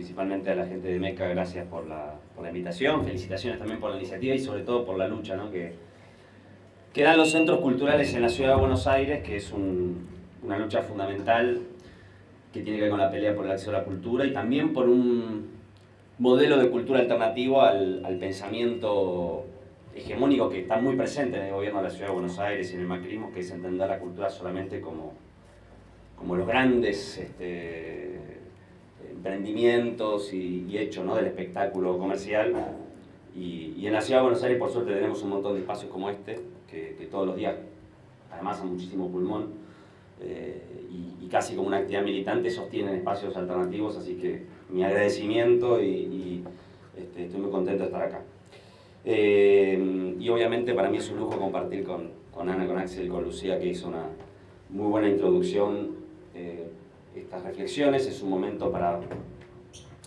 principalmente a la gente de MECA, gracias por la invitación, felicitaciones también por la iniciativa y sobre todo por la lucha, ¿no? que dan los centros culturales en la ciudad de Buenos Aires, que es una lucha fundamental que tiene que ver con la pelea por el acceso a la cultura y también por un modelo de cultura alternativo al pensamiento hegemónico que está muy presente en el gobierno de la ciudad de Buenos Aires y en el macrismo, que es entender la cultura solamente como los grandes emprendimientos y hechos, ¿no? Del espectáculo comercial. Y en la ciudad de Buenos Aires, por suerte, tenemos un montón de espacios como este, que todos los días, además a muchísimo pulmón, y casi como una actividad militante, sostienen espacios alternativos, así que mi agradecimiento y estoy muy contento de estar acá. Y obviamente para mí es un lujo compartir con Ana, con Axel, con Lucía, que hizo una muy buena introducción. Estas reflexiones es un momento para...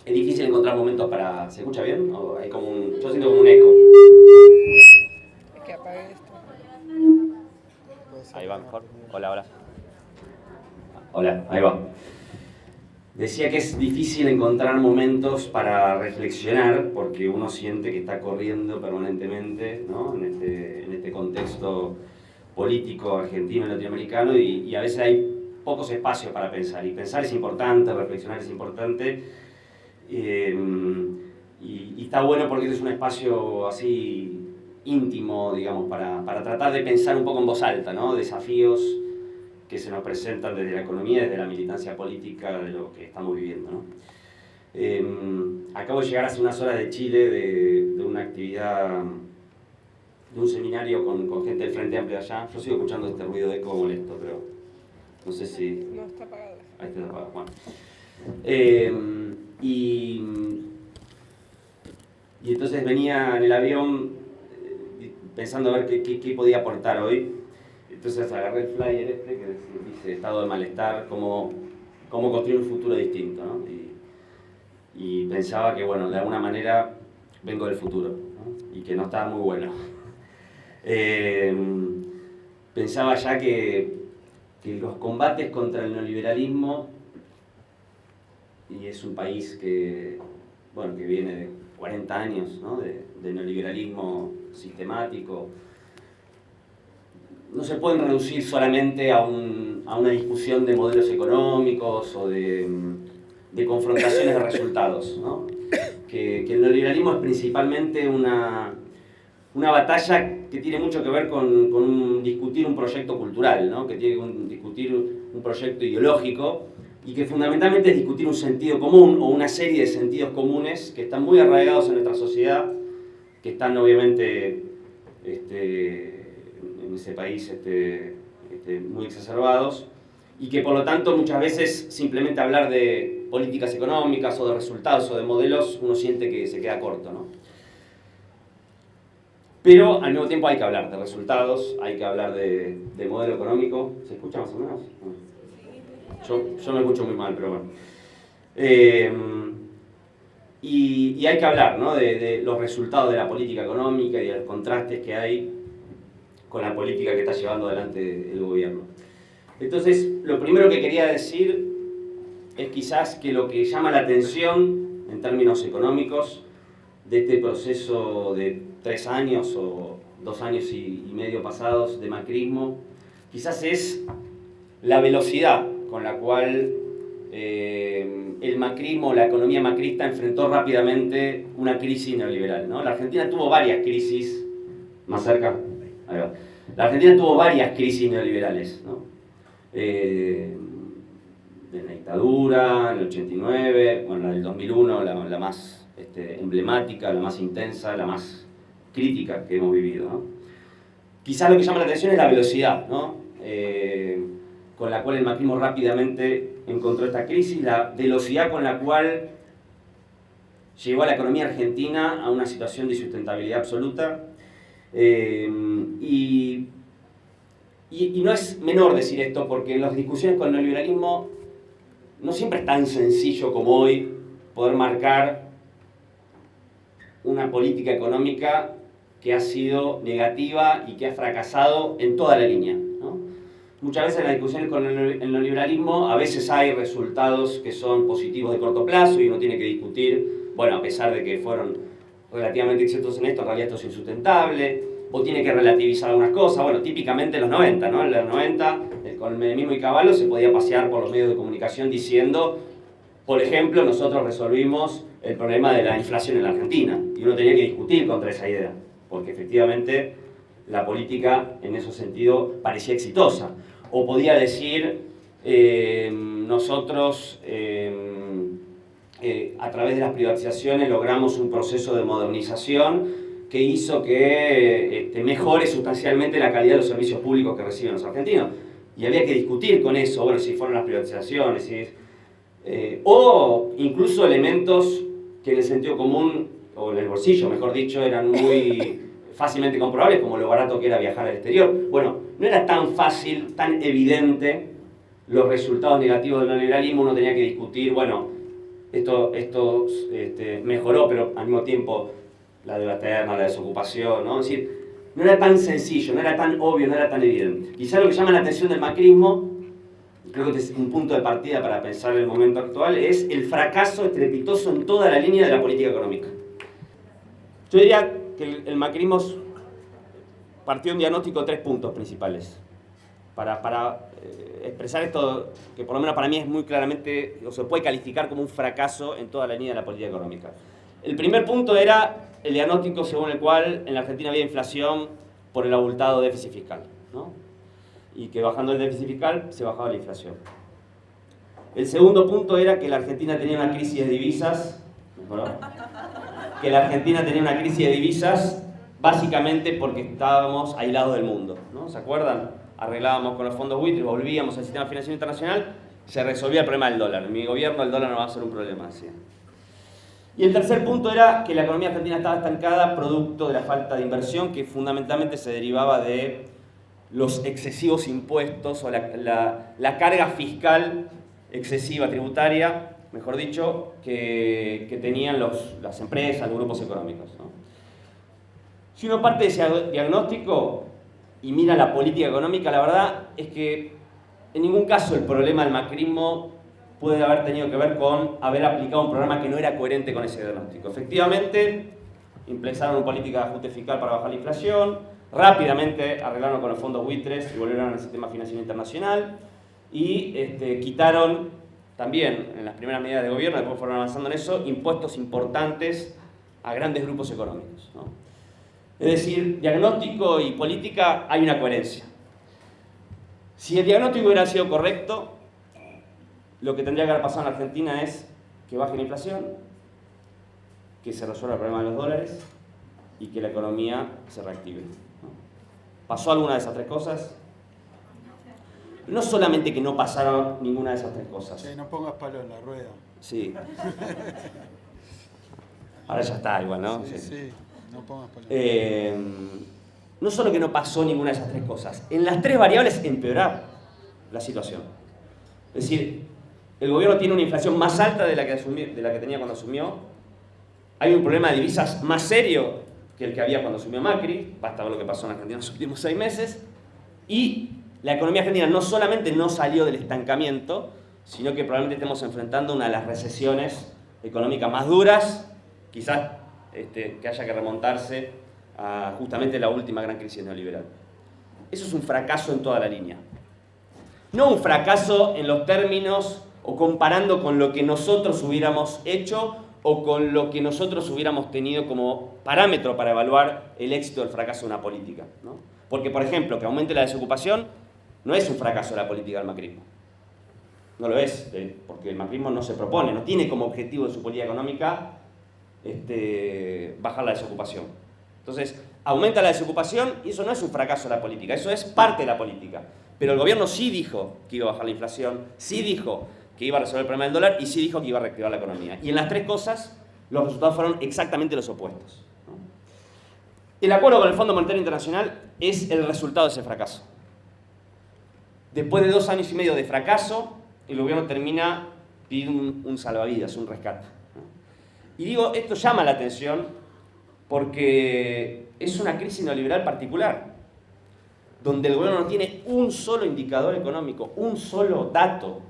Es difícil encontrar momentos para... ¿Se escucha bien? ¿O hay como yo siento como un eco. Es que apague esto. Ahí va mejor. Hola, hola. Hola, ahí va. Decía que es difícil encontrar momentos para reflexionar porque uno siente que está corriendo permanentemente, ¿no? en este contexto político argentino y latinoamericano y a veces hay pocos espacios para pensar. Y pensar es importante, reflexionar es importante. Y está bueno porque es un espacio así íntimo, digamos, para tratar de pensar un poco en voz alta, ¿no? Desafíos que se nos presentan desde la economía, desde la militancia política, de lo que estamos viviendo, ¿no? Acabo de llegar hace unas horas de Chile de una actividad, de un seminario con gente del Frente Amplio allá. Yo sigo escuchando este ruido de eco molesto, pero no sé si... No, está apagado. Ahí está apagado, bueno. Y entonces venía en el avión pensando a ver qué podía aportar hoy. Entonces agarré el flyer que dice estado de malestar, cómo construir un futuro distinto, ¿no? Y pensaba que, bueno, de alguna manera vengo del futuro, ¿no? Y que no estaba muy bueno. Pensaba ya que los combates contra el neoliberalismo, y es un país que viene de 40 años, ¿no? de neoliberalismo sistemático, no se pueden reducir solamente a una discusión de modelos económicos o de confrontaciones de resultados, ¿no? Que el neoliberalismo es principalmente una batalla que tiene mucho que ver con discutir un proyecto cultural, ¿no? Que tiene que discutir un proyecto ideológico y que fundamentalmente es discutir un sentido común o una serie de sentidos comunes que están muy arraigados en nuestra sociedad, que están obviamente en ese país muy exacerbados y que por lo tanto muchas veces simplemente hablar de políticas económicas o de resultados o de modelos uno siente que se queda corto, ¿no? Pero al mismo tiempo hay que hablar de resultados, hay que hablar de modelo económico. ¿Se escucha más o menos? Yo me escucho muy mal, pero bueno. Y hay que hablar, ¿no? de los resultados de la política económica y de los contrastes que hay con la política que está llevando adelante el gobierno. Entonces, lo primero que quería decir es quizás que lo que llama la atención en términos económicos de este proceso de 3 años o 2 años y medio pasados de macrismo, quizás es la velocidad con la cual el macrismo, la economía macrista enfrentó rápidamente una crisis neoliberal, ¿no? La Argentina tuvo varias crisis, más cerca, ahí va. La Argentina tuvo varias crisis neoliberales, ¿no? De la dictadura, en el 89, bueno, la del 2001, la más emblemática, la más intensa, la más crítica que hemos vivido, ¿no? Quizás lo que llama la atención es la velocidad, ¿no? Con la cual el macrismo rápidamente encontró esta crisis, la velocidad con la cual llevó a la economía argentina a una situación de insustentabilidad absoluta. Y no es menor decir esto, porque en las discusiones con el neoliberalismo no siempre es tan sencillo como hoy poder marcar una política económica que ha sido negativa y que ha fracasado en toda la línea, ¿no? muchas veces en las discusiones con el neoliberalismo a veces hay resultados que son positivos de corto plazo y uno tiene que discutir, bueno, a pesar de que fueron relativamente exitosos en esto, en realidad esto es insustentable, o tiene que relativizar algunas cosas. Bueno, típicamente en los 90, ¿no? En los 90, con el menemismo y Cavallo se podía pasear por los medios de comunicación diciendo, por ejemplo, nosotros resolvimos el problema de la inflación en la Argentina, y uno tenía que discutir contra esa idea, porque efectivamente la política en ese sentido parecía exitosa. O podía decir, nosotros a través de las privatizaciones logramos un proceso de modernización que hizo que mejore sustancialmente la calidad de los servicios públicos que reciben los argentinos. Y había que discutir con eso, bueno, si fueron las privatizaciones, o incluso elementos que en el sentido común, o en el bolsillo, mejor dicho, eran muy fácilmente comprobables, como lo barato que era viajar al exterior. Bueno, no era tan fácil, tan evidente los resultados negativos del neoliberalismo, uno tenía que discutir, bueno, esto mejoró, pero al mismo tiempo la deuda externa, la desocupación, ¿no? Es decir, no era tan sencillo, no era tan obvio, no era tan evidente. Quizá lo que llama la atención del macrismo, creo que es un punto de partida para pensar el momento actual, es el fracaso estrepitoso en toda la línea de la política económica. Yo diría que el macrismo partió de un diagnóstico de 3 puntos principales. Para expresar esto, que por lo menos para mí es muy claramente, o se puede calificar como un fracaso en toda la línea de la política económica. El primer punto era el diagnóstico según el cual en la Argentina había inflación por el abultado déficit fiscal, ¿no? Y que bajando el déficit fiscal se bajaba la inflación. El segundo punto era que la Argentina tenía una crisis de divisas, que la Argentina tenía una crisis de divisas básicamente porque estábamos aislados del mundo, ¿no? ¿Se acuerdan? Arreglábamos con los fondos buitres, volvíamos al sistema financiero internacional, se resolvía el problema del dólar. En mi gobierno el dólar no va a ser un problema, decía. Y el tercer punto era que la economía argentina estaba estancada producto de la falta de inversión que fundamentalmente se derivaba de los excesivos impuestos o la carga fiscal excesiva, tributaria, mejor dicho, que tenían las empresas, los grupos económicos, ¿no? Si uno parte de ese diagnóstico y mira la política económica, la verdad es que en ningún caso el problema del macrismo puede haber tenido que ver con haber aplicado un programa que no era coherente con ese diagnóstico. Efectivamente, implementaron una política de ajuste fiscal para bajar la inflación, rápidamente arreglaron con los fondos buitres y volvieron al sistema financiero internacional y quitaron también, en las primeras medidas de gobierno, después fueron avanzando en eso, impuestos importantes a grandes grupos económicos, ¿no? Es decir, diagnóstico y política hay una coherencia. Si el diagnóstico hubiera sido correcto, lo que tendría que haber pasado en Argentina es que baje la inflación, que se resuelva el problema de los dólares y que la economía se reactive, ¿no? ¿Pasó alguna de esas 3 cosas? No solamente que no pasaron ninguna de esas 3 cosas. Sí, no pongas palo en la rueda. Sí. Ahora ya está igual, ¿no? Sí, sí, no pongas palo. No solo que no pasó ninguna de esas 3 cosas, en las 3 variables empeorar la situación. Es decir, el gobierno tiene una inflación más alta de la que tenía cuando asumió. Hay un problema de divisas más serio que el que había cuando asumió Macri. Basta ver lo que pasó en Argentina en los últimos 6 meses. Y la economía argentina no solamente no salió del estancamiento, sino que probablemente estemos enfrentando una de las recesiones económicas más duras, quizás que haya que remontarse a justamente la última gran crisis neoliberal. Eso es un fracaso en toda la línea. No un fracaso en los términos o comparando con lo que nosotros hubiéramos hecho o con lo que nosotros hubiéramos tenido como parámetro para evaluar el éxito o el fracaso de una política, ¿no? Porque, por ejemplo, que aumente la desocupación no es un fracaso de la política del macrismo. No lo es, porque el macrismo no se propone, no tiene como objetivo de su política económica bajar la desocupación. Entonces, aumenta la desocupación y eso no es un fracaso de la política, eso es parte de la política. Pero el gobierno sí dijo que iba a bajar la inflación, sí dijo que iba a resolver el problema del dólar y sí dijo que iba a reactivar la economía. Y en las 3 cosas, los resultados fueron exactamente los opuestos, ¿no? El acuerdo con el Fondo Monetario Internacional es el resultado de ese fracaso. Después de 2 años y medio de fracaso, el gobierno termina pidiendo un salvavidas, un rescate, ¿no? Y digo, esto llama la atención porque es una crisis neoliberal particular. donde el gobierno no tiene un solo indicador económico, un solo dato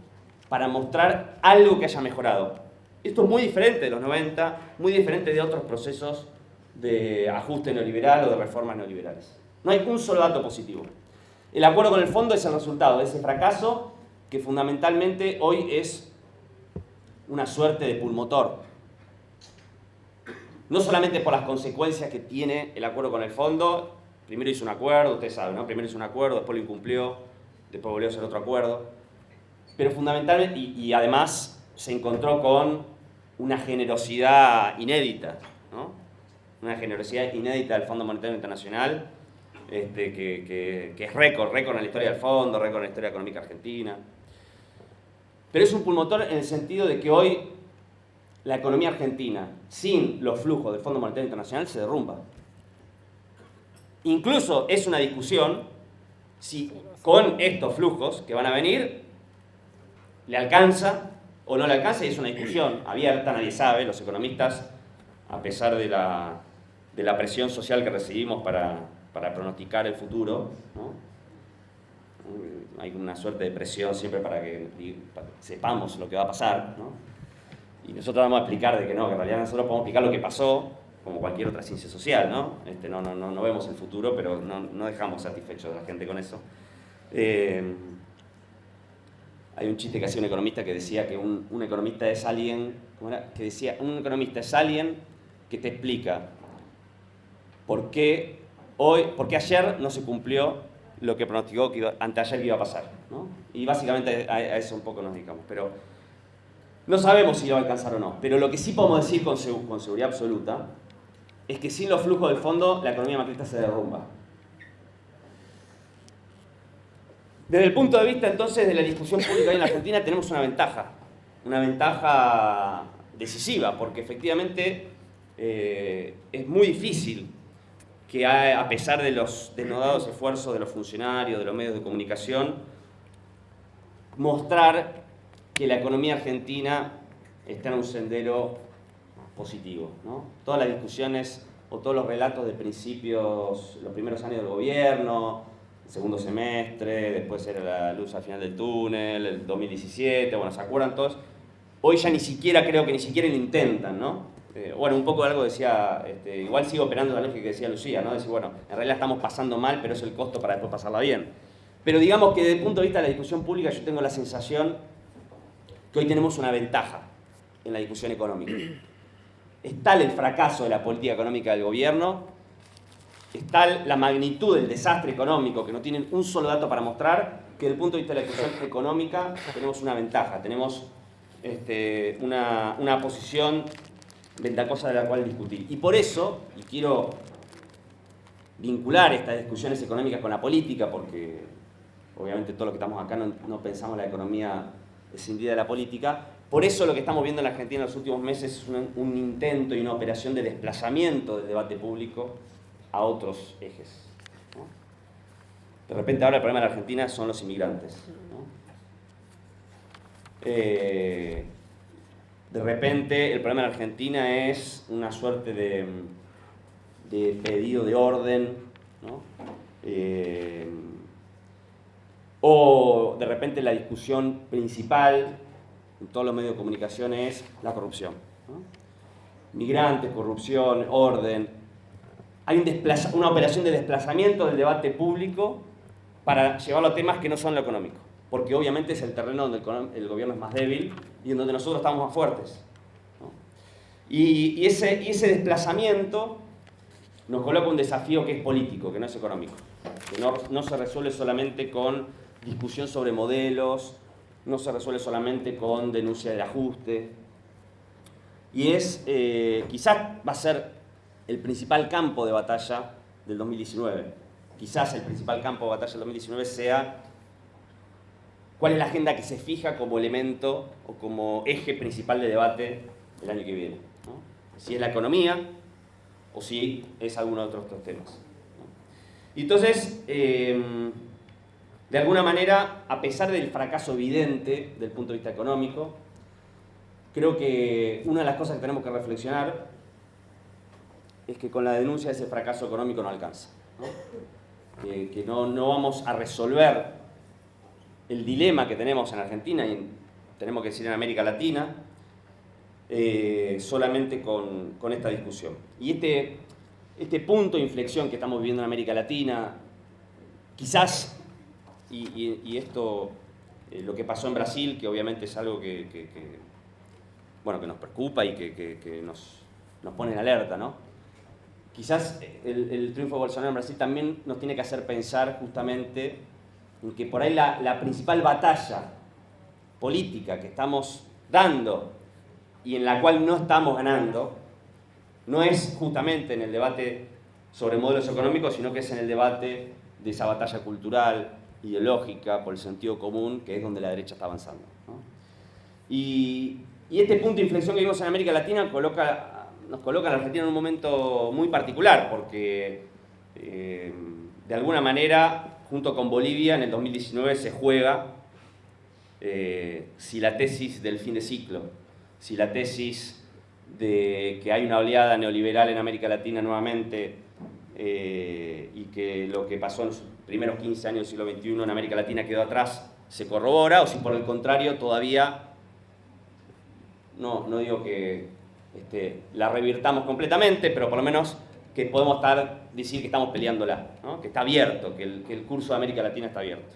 para mostrar algo que haya mejorado. Esto es muy diferente de los 90, muy diferente de otros procesos de ajuste neoliberal o de reformas neoliberales. No hay un solo dato positivo. El acuerdo con el fondo es el resultado de ese fracaso que fundamentalmente hoy es una suerte de pulmotor. No solamente por las consecuencias que tiene el acuerdo con el fondo. Primero hizo un acuerdo, ustedes saben, ¿no? Primero hizo un acuerdo, después lo incumplió, después volvió a hacer otro acuerdo. Pero fundamentalmente, y además se encontró con una generosidad inédita, ¿no? Una generosidad inédita del Fondo Monetario Internacional, que es récord en la historia del fondo, récord en la historia económica argentina. Pero es un pulmotor en el sentido de que hoy la economía argentina, sin los flujos del Fondo Monetario Internacional, se derrumba. Incluso es una discusión si con estos flujos que van a venir le alcanza o no le alcanza, y es una discusión abierta, nadie sabe, los economistas, a pesar de la presión social que recibimos para pronosticar el futuro, ¿no? Hay una suerte de presión siempre para que sepamos lo que va a pasar, ¿no? Y nosotros vamos a explicar de que no, que en realidad nosotros podemos explicar lo que pasó, como cualquier otra ciencia social, ¿no? No vemos el futuro, pero no dejamos satisfechos a la gente con eso. Hay un chiste que hacía un economista que decía que un economista es alguien, ¿cómo era? Que decía, un economista es alguien que te explica por qué ayer no se cumplió lo que pronosticó que anteayer que iba a pasar, ¿no? Y básicamente a eso un poco nos dedicamos, pero no sabemos si lo va a alcanzar o no. Pero lo que sí podemos decir con seguridad absoluta es que sin los flujos del fondo la economía macrista se derrumba. Desde el punto de vista entonces de la discusión pública en la Argentina tenemos una ventaja decisiva, porque efectivamente es muy difícil que a pesar de los desnodados esfuerzos de los funcionarios, de los medios de comunicación, mostrar que la economía argentina está en un sendero positivo, ¿no? Todas las discusiones o todos los relatos de principios, los primeros años del gobierno, el segundo semestre, después era la luz al final del túnel, el 2017, bueno, ¿se acuerdan todos? Hoy ya creo que ni siquiera lo intentan, ¿no? Bueno, un poco de algo decía, igual sigo operando la lógica que decía Lucía, ¿no? Decir, bueno, en realidad estamos pasando mal, pero es el costo para después pasarla bien. Pero digamos que desde el punto de vista de la discusión pública yo tengo la sensación que hoy tenemos una ventaja en la discusión económica. Es tal el fracaso de la política económica del gobierno, es tal la magnitud del desastre económico que no tienen un solo dato para mostrar, que desde el punto de vista de la discusión económica tenemos una ventaja, tenemos una posición ventajosa de la cual discutir. Y por eso, y quiero vincular estas discusiones económicas con la política, porque obviamente todos los que estamos acá no pensamos la economía escindida de la política, por eso lo que estamos viendo en la Argentina en los últimos meses es un intento y una operación de desplazamiento del debate público a otros ejes, ¿no? De repente ahora el problema de la Argentina son los inmigrantes, ¿no? De repente el problema de la Argentina es una suerte de pedido de orden, ¿no? O de repente la discusión principal en todos los medios de comunicación es la corrupción, ¿no? Migrantes, corrupción, orden. Hay una operación de desplazamiento del debate público para llevarlo a temas que no son lo económico, porque obviamente es el terreno donde el gobierno es más débil y en donde nosotros estamos más fuertes, ¿no? Y ese desplazamiento nos coloca un desafío que es político, que no es económico, que no se resuelve solamente con discusión sobre modelos, no se resuelve solamente con denuncia del ajuste, y quizás va a ser el principal campo de batalla del 2019. Quizás el principal campo de batalla del 2019 sea cuál es la agenda que se fija como elemento o como eje principal de debate el año que viene, ¿no? Si es la economía o si es alguno de otros temas, ¿no? Y entonces, de alguna manera, a pesar del fracaso evidente del punto de vista económico, creo que una de las cosas que tenemos que reflexionar es que con la denuncia de ese fracaso económico no alcanza, ¿no? que no vamos a resolver el dilema que tenemos en Argentina y tenemos que decir en América Latina solamente con esta discusión. Y este punto de inflexión que estamos viviendo en América Latina, quizás, y esto, lo que pasó en Brasil, que obviamente es algo que nos preocupa y que nos pone en alerta, ¿no? Quizás el triunfo de Bolsonaro en Brasil también nos tiene que hacer pensar justamente en que por ahí la principal batalla política que estamos dando y en la cual no estamos ganando, no es justamente en el debate sobre modelos económicos, sino que es en el debate de esa batalla cultural, ideológica, por el sentido común, que es donde la derecha está avanzando, ¿no? Y este punto de inflexión que vimos en América Latina nos coloca a la Argentina en un momento muy particular, porque de alguna manera, junto con Bolivia, en el 2019 se juega si la tesis del fin de ciclo, si la tesis de que hay una oleada neoliberal en América Latina nuevamente y que lo que pasó en los primeros 15 años del siglo XXI en América Latina quedó atrás, se corrobora, o si por el contrario todavía, no digo que la revirtamos completamente, pero por lo menos que podemos decir que estamos peleándola, ¿no? Que está abierto, que el curso de América Latina está abierto.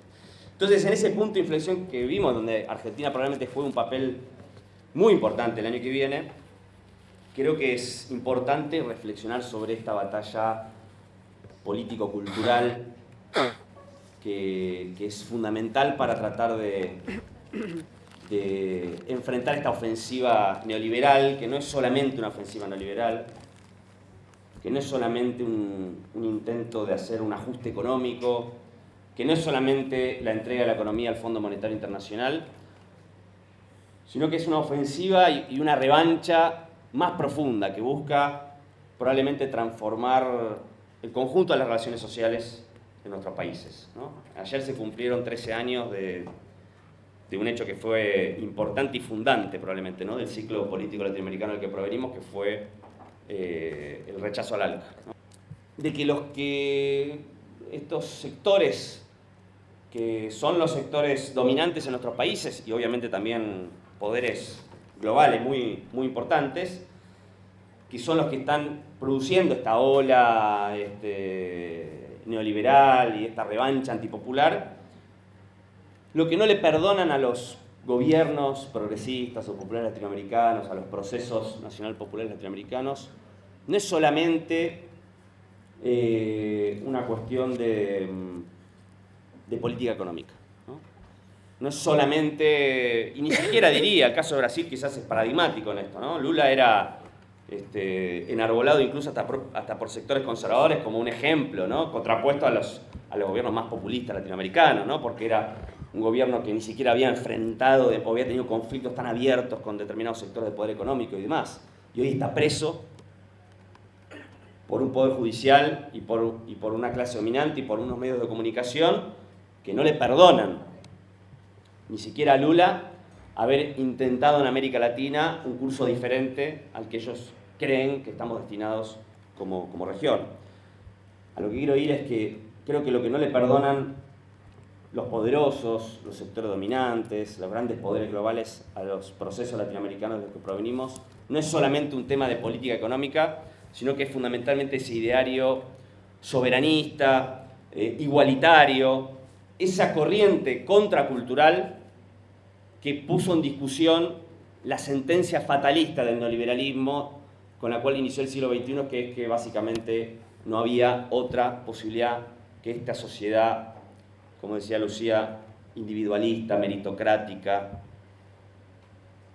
Entonces, en ese punto de inflexión que vimos, donde Argentina probablemente juegue un papel muy importante el año que viene, creo que es importante reflexionar sobre esta batalla político-cultural que es fundamental para tratar de enfrentar esta ofensiva neoliberal, que no es solamente una ofensiva neoliberal, que no es solamente un intento de hacer un ajuste económico, que no es solamente la entrega de la economía al Fondo Monetario Internacional, sino que es una ofensiva y una revancha más profunda que busca probablemente transformar el conjunto de las relaciones sociales en nuestros países, ¿no? Ayer se cumplieron 13 años de un hecho que fue importante y fundante probablemente, ¿no? Del ciclo político latinoamericano del que provenimos, que fue el rechazo al ALCA, ¿no? De que estos sectores, que son los sectores dominantes en nuestros países y obviamente también poderes globales muy, muy importantes, que son los que están produciendo esta ola neoliberal y esta revancha antipopular, lo que no le perdonan a los gobiernos progresistas o populares latinoamericanos, a los procesos nacional populares latinoamericanos, no es solamente una cuestión de política económica, ¿no? No es solamente, y ni siquiera diría, el caso de Brasil quizás es paradigmático en esto, ¿no? Lula era enarbolado incluso hasta por sectores conservadores como un ejemplo, ¿no? Contrapuesto a los gobiernos más populistas latinoamericanos, ¿no? Porque era un gobierno que ni siquiera había enfrentado o había tenido conflictos tan abiertos con determinados sectores de poder económico y demás. Y hoy está preso por un poder judicial y por una clase dominante y por unos medios de comunicación que no le perdonan, ni siquiera a Lula, haber intentado en América Latina un curso diferente al que ellos creen que estamos destinados como región. A lo que quiero ir es que creo que lo que no le perdonan los poderosos, los sectores dominantes, los grandes poderes globales a los procesos latinoamericanos de los que provenimos, no es solamente un tema de política económica, sino que es fundamentalmente ese ideario soberanista, igualitario, esa corriente contracultural que puso en discusión la sentencia fatalista del neoliberalismo con la cual inició el siglo XXI, que es que básicamente no había otra posibilidad que esta sociedad, como decía Lucía, individualista, meritocrática,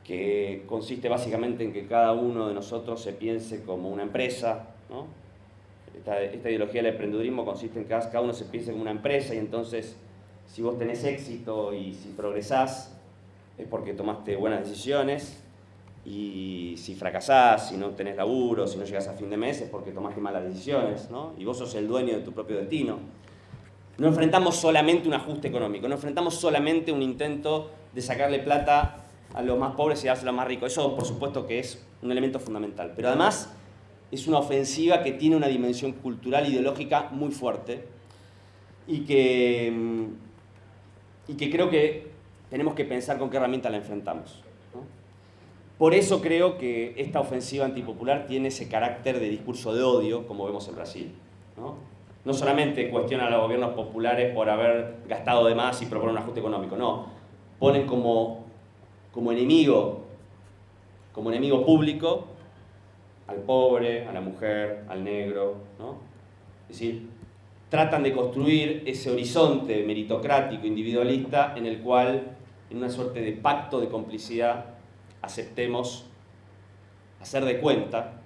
que consiste básicamente en que cada uno de nosotros se piense como una empresa, ¿no? Esta ideología del emprendedurismo consiste en que cada uno se piense como una empresa y entonces si vos tenés éxito y si progresás es porque tomaste buenas decisiones y si fracasás, si no tenés laburo, si no llegás a fin de mes es porque tomaste malas decisiones, ¿no? Y vos sos el dueño de tu propio destino. No enfrentamos solamente un ajuste económico, no enfrentamos solamente un intento de sacarle plata a los más pobres y dárselo a los más ricos. Eso, por supuesto, que es un elemento fundamental. Pero además, es una ofensiva que tiene una dimensión cultural e ideológica muy fuerte y que creo que tenemos que pensar con qué herramienta la enfrentamos, ¿no? Por eso creo que esta ofensiva antipopular tiene ese carácter de discurso de odio, como vemos en Brasil, ¿no? No solamente cuestionan a los gobiernos populares por haber gastado de más y proponer un ajuste económico, no. Ponen como enemigo público al pobre, a la mujer, al negro, ¿no? Es decir, tratan de construir ese horizonte meritocrático, individualista, en el cual, en una suerte de pacto de complicidad, aceptemos hacer de cuenta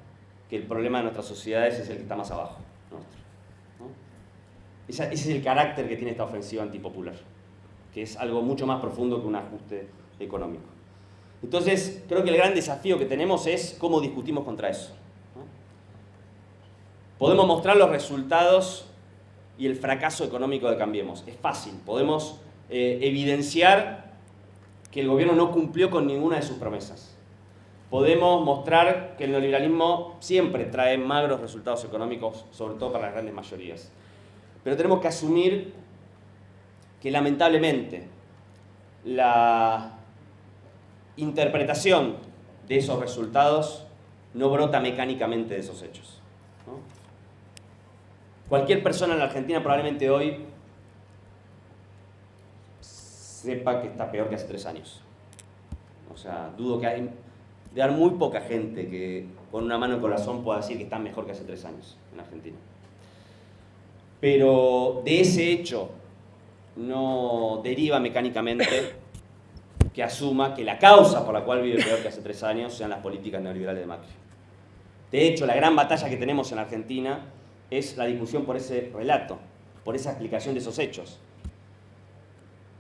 que el problema de nuestras sociedades es el que está más abajo nuestro, ¿no? Ese es el carácter que tiene esta ofensiva antipopular, que es algo mucho más profundo que un ajuste económico. Entonces, creo que el gran desafío que tenemos es cómo discutimos contra eso, ¿no? Podemos mostrar los resultados y el fracaso económico de Cambiemos. Es fácil, podemos evidenciar que el gobierno no cumplió con ninguna de sus promesas. Podemos mostrar que el neoliberalismo siempre trae magros resultados económicos, sobre todo para las grandes mayorías. Pero tenemos que asumir que lamentablemente la interpretación de esos resultados no brota mecánicamente de esos hechos, ¿no? Cualquier persona en la Argentina probablemente hoy sepa que está peor que hace 3 años. O sea, dudo que hay de haber muy poca gente que con una mano en el corazón pueda decir que está mejor que hace 3 años en Argentina. Pero de ese hecho no deriva mecánicamente que asuma que la causa por la cual vive peor que hace 3 años sean las políticas neoliberales de Macri. De hecho, la gran batalla que tenemos en Argentina es la discusión por ese relato, por esa explicación de esos hechos.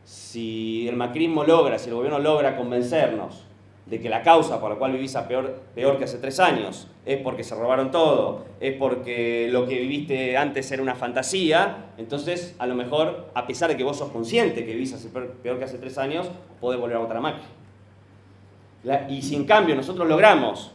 Si el macrismo logra, si el gobierno logra convencernos de que la causa por la cual vivís peor que hace 3 años es porque se robaron todo, es porque lo que viviste antes era una fantasía, entonces a lo mejor, a pesar de que vos sos consciente que vivís peor que hace 3 años, podés volver a votar a Macri. Y si en cambio nosotros logramos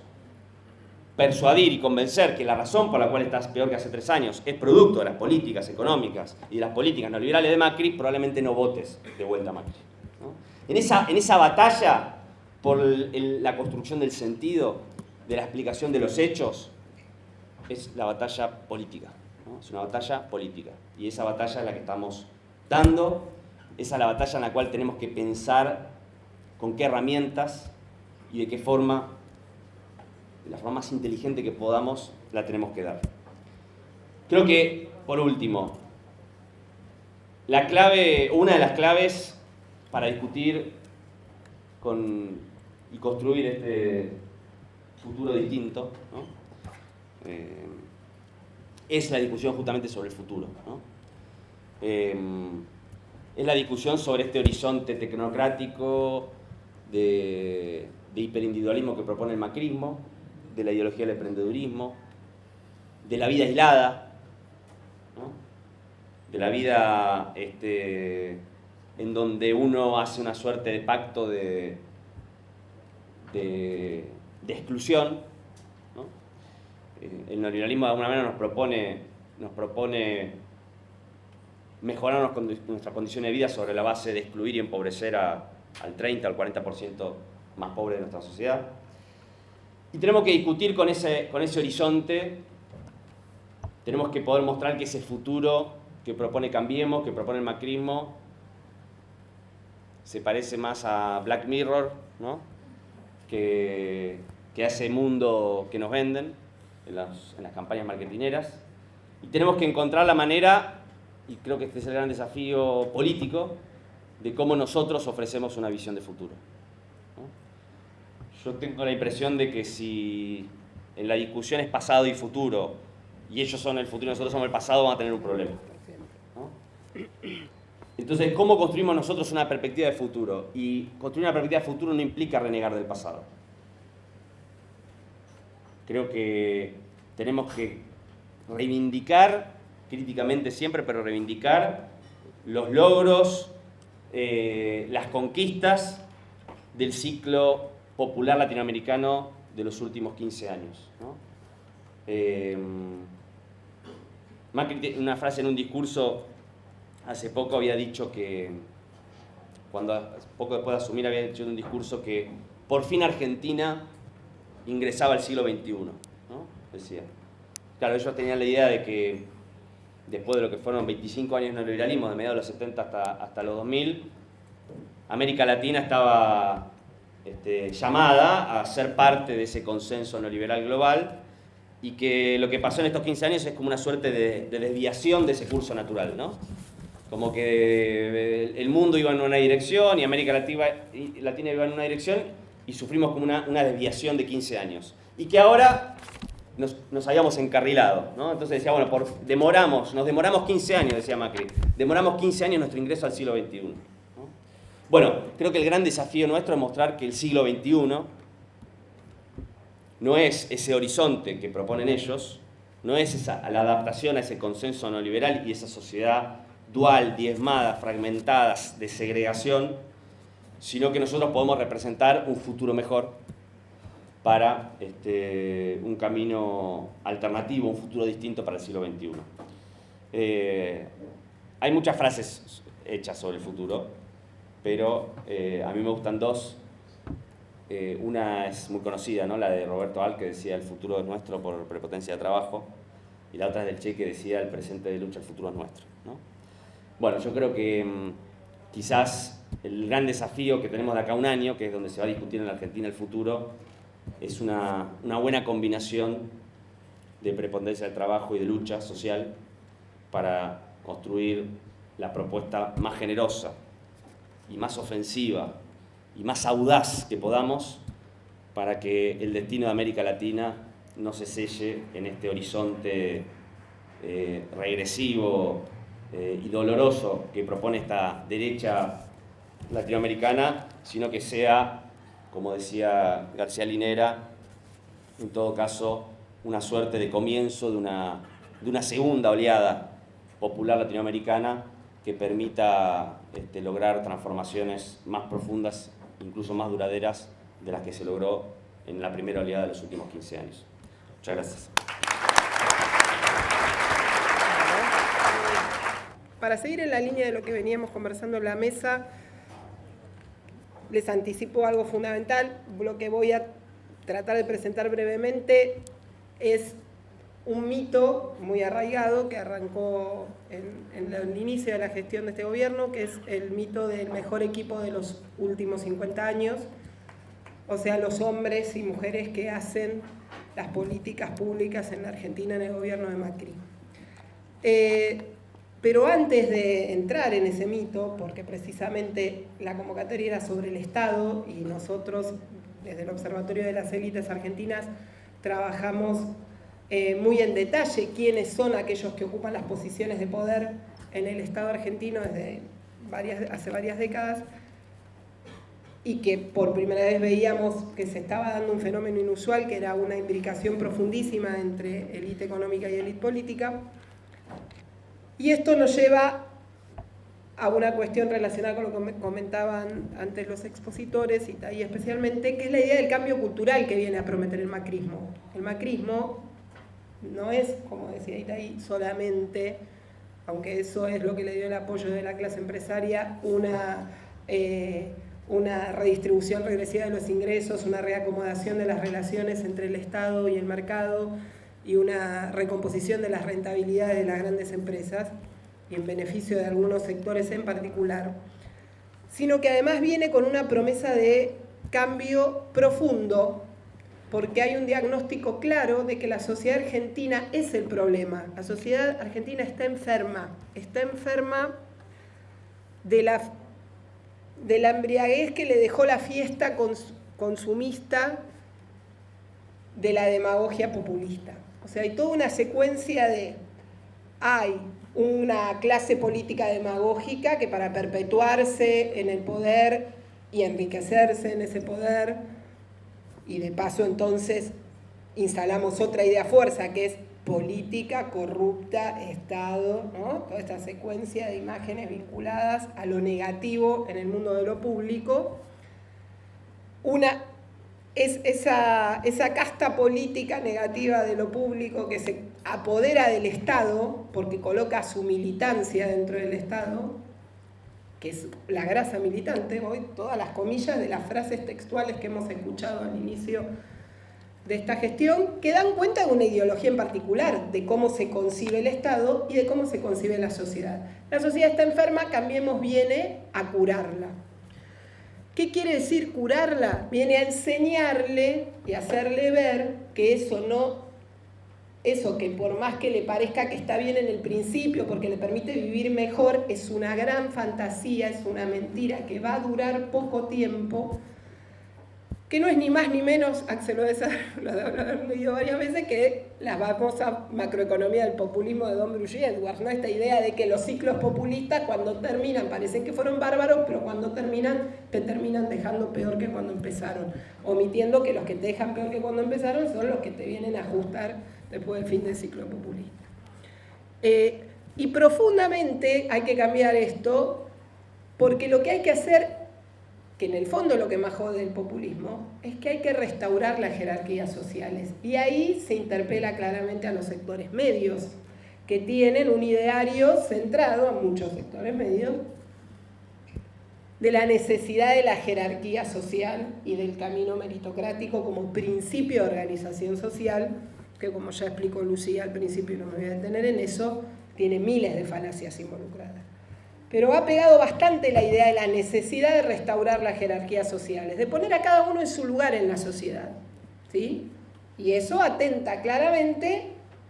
persuadir y convencer que la razón por la cual estás peor que hace 3 años es producto de las políticas económicas y de las políticas neoliberales de Macri, probablemente no votes de vuelta a Macri, ¿no? En esa batalla por la construcción del sentido, de la explicación de los hechos, es la batalla política, ¿no? Es una batalla política. Y esa batalla es la que estamos dando, esa es la batalla en la cual tenemos que pensar con qué herramientas y de qué forma, de la forma más inteligente que podamos, la tenemos que dar. Creo que, por último, una de las claves para discutir y construir este futuro distinto, ¿no? Es la discusión justamente sobre el futuro, ¿no? Es la discusión sobre este horizonte tecnocrático de hiperindividualismo que propone el macrismo, de la ideología del emprendedurismo, de la vida aislada, ¿no? De la vida en donde uno hace una suerte de pacto de exclusión, ¿no? El neoliberalismo de alguna manera nos propone mejorar nuestra condición de vida sobre la base de excluir y empobrecer al 30 o al 40% más pobre de nuestra sociedad. Y tenemos que discutir con ese horizonte, tenemos que poder mostrar que ese futuro que propone Cambiemos, que propone el macrismo, se parece más a Black Mirror, ¿no? que a ese mundo que nos venden en las campañas marketineras. Y tenemos que encontrar la manera, y creo que este es el gran desafío político, de cómo nosotros ofrecemos una visión de futuro, ¿no? Yo tengo la impresión de que si en la discusión es pasado y futuro, y ellos son el futuro y nosotros somos el pasado, vamos a tener un problema, ¿no? Entonces, ¿cómo construimos nosotros una perspectiva de futuro? Y construir una perspectiva de futuro no implica renegar del pasado. Creo que tenemos que reivindicar, críticamente siempre, pero reivindicar los logros, las conquistas del ciclo popular latinoamericano de los últimos 15 años, ¿no? Macri tiene una frase en un discurso hace poco había dicho que, poco después de asumir, había hecho un discurso que por fin Argentina ingresaba al siglo XXI, ¿no? Decía. Claro, ellos tenían la idea de que después de lo que fueron 25 años de neoliberalismo, de mediados de los 70 hasta los 2000, América Latina estaba llamada a ser parte de ese consenso neoliberal global, y que lo que pasó en estos 15 años es como una suerte de desviación de ese curso natural, ¿no? Como que el mundo iba en una dirección y América Latina iba en una dirección, y sufrimos como una desviación de 15 años. Y que ahora nos habíamos encarrilado, ¿no? Entonces decía, bueno, nos demoramos 15 años, decía Macri, demoramos 15 años nuestro ingreso al siglo XXI. ¿No? Bueno, creo que el gran desafío nuestro es mostrar que el siglo XXI no es ese horizonte que proponen ellos, no es la adaptación a ese consenso neoliberal y esa sociedad dual, diezmada, fragmentada, de segregación, sino que nosotros podemos representar un futuro mejor para un camino alternativo, un futuro distinto para el siglo XXI. Hay muchas frases hechas sobre el futuro, pero a mí me gustan dos. Una es muy conocida, ¿no? La de Roberto Al, que decía el futuro es nuestro por prepotencia de trabajo, y la otra es del Che, que decía el presente de lucha, el futuro es nuestro, ¿no? Bueno, yo creo que quizás el gran desafío que tenemos de acá a un año, que es donde se va a discutir en la Argentina el futuro, es una buena combinación de prepotencia del trabajo y de lucha social para construir la propuesta más generosa y más ofensiva y más audaz que podamos para que el destino de América Latina no se selle en este horizonte regresivo y doloroso que propone esta derecha latinoamericana, sino que sea, como decía García Linera, en todo caso, una suerte de comienzo de una segunda oleada popular latinoamericana que permita lograr transformaciones más profundas, incluso más duraderas, de las que se logró en la primera oleada de los últimos 15 años. Muchas gracias. Para seguir en la línea de lo que veníamos conversando en la mesa, les anticipo algo fundamental. Lo que voy a tratar de presentar brevemente es un mito muy arraigado que arrancó en el inicio de la gestión de este gobierno, que es el mito del mejor equipo de los últimos 50 años, o sea, los hombres y mujeres que hacen las políticas públicas en la Argentina en el gobierno de Macri. Pero antes de entrar en ese mito, porque precisamente la convocatoria era sobre el Estado y nosotros desde el Observatorio de las Élites Argentinas trabajamos muy en detalle quiénes son aquellos que ocupan las posiciones de poder en el Estado argentino desde hace varias décadas, y que por primera vez veíamos que se estaba dando un fenómeno inusual, que era una imbricación profundísima entre élite económica y élite política. Y esto nos lleva a una cuestión relacionada con lo que comentaban antes los expositores, y especialmente, que es la idea del cambio cultural que viene a prometer el macrismo. El macrismo no es, como decía Itaí, solamente, aunque eso es lo que le dio el apoyo de la clase empresaria, una redistribución regresiva de los ingresos, una reacomodación de las relaciones entre el Estado y el mercado y una recomposición de las rentabilidades de las grandes empresas y en beneficio de algunos sectores en particular, sino que además viene con una promesa de cambio profundo, porque hay un diagnóstico claro de que la sociedad argentina es el problema. La sociedad argentina está enferma de la embriaguez que le dejó la fiesta consumista de la demagogia populista. O sea, hay toda una secuencia hay una clase política demagógica que, para perpetuarse en el poder y enriquecerse en ese poder, y de paso entonces instalamos otra idea fuerza, que es política, corrupta, Estado, ¿no? Toda esta secuencia de imágenes vinculadas a lo negativo en el mundo de lo público. Una es esa casta política negativa de lo público que se apodera del Estado porque coloca su militancia dentro del Estado, que es la grasa militante, hoy todas las comillas de las frases textuales que hemos escuchado al inicio de esta gestión, que dan cuenta de una ideología en particular, de cómo se concibe el Estado y de cómo se concibe la sociedad. La sociedad está enferma, Cambiemos viene a curarla. ¿Qué quiere decir curarla? Viene a enseñarle y a hacerle ver que eso que por más que le parezca que está bien en el principio, porque le permite vivir mejor, es una gran fantasía, es una mentira que va a durar poco tiempo, que no es ni más ni menos, Axel lo debe haber leído varias veces, que la famosa macroeconomía del populismo de Don Bruce y Edwards, ¿no? Esta idea de que los ciclos populistas cuando terminan parecen que fueron bárbaros, pero cuando terminan te terminan dejando peor que cuando empezaron, omitiendo que los que te dejan peor que cuando empezaron son los que te vienen a ajustar después del fin del ciclo populista. Y profundamente hay que cambiar esto, porque lo que hay que hacer, que en el fondo lo que más jode el populismo, es que hay que restaurar las jerarquías sociales. Y ahí se interpela claramente a los sectores medios, que tienen un ideario centrado, a muchos sectores medios, de la necesidad de la jerarquía social y del camino meritocrático como principio de organización social, que como ya explicó Lucía al principio, y no me voy a detener en eso, tiene miles de falacias involucradas. Pero ha pegado bastante la idea de la necesidad de restaurar las jerarquías sociales, de poner a cada uno en su lugar en la sociedad, ¿sí? Y eso atenta claramente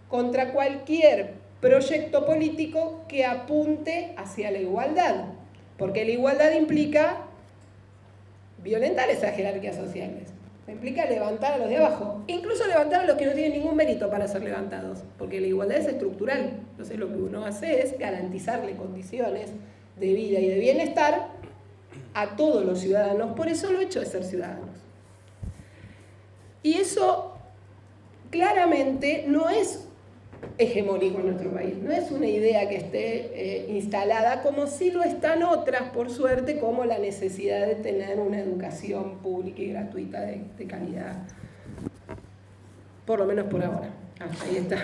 contra cualquier proyecto político que apunte hacia la igualdad, porque la igualdad implica violentar esas jerarquías sociales, implica levantar a los de abajo, incluso levantar a los que no tienen ningún mérito para ser levantados, porque la igualdad es estructural. Entonces lo que uno hace es garantizarle condiciones de vida y de bienestar a todos los ciudadanos, por eso lo hecho de ser ciudadanos. Y eso claramente no es hegemónico en nuestro país, no es una idea que esté instalada, como sí lo están otras, por suerte, como la necesidad de tener una educación pública y gratuita de calidad, por lo menos por ahora. Hasta ahí está,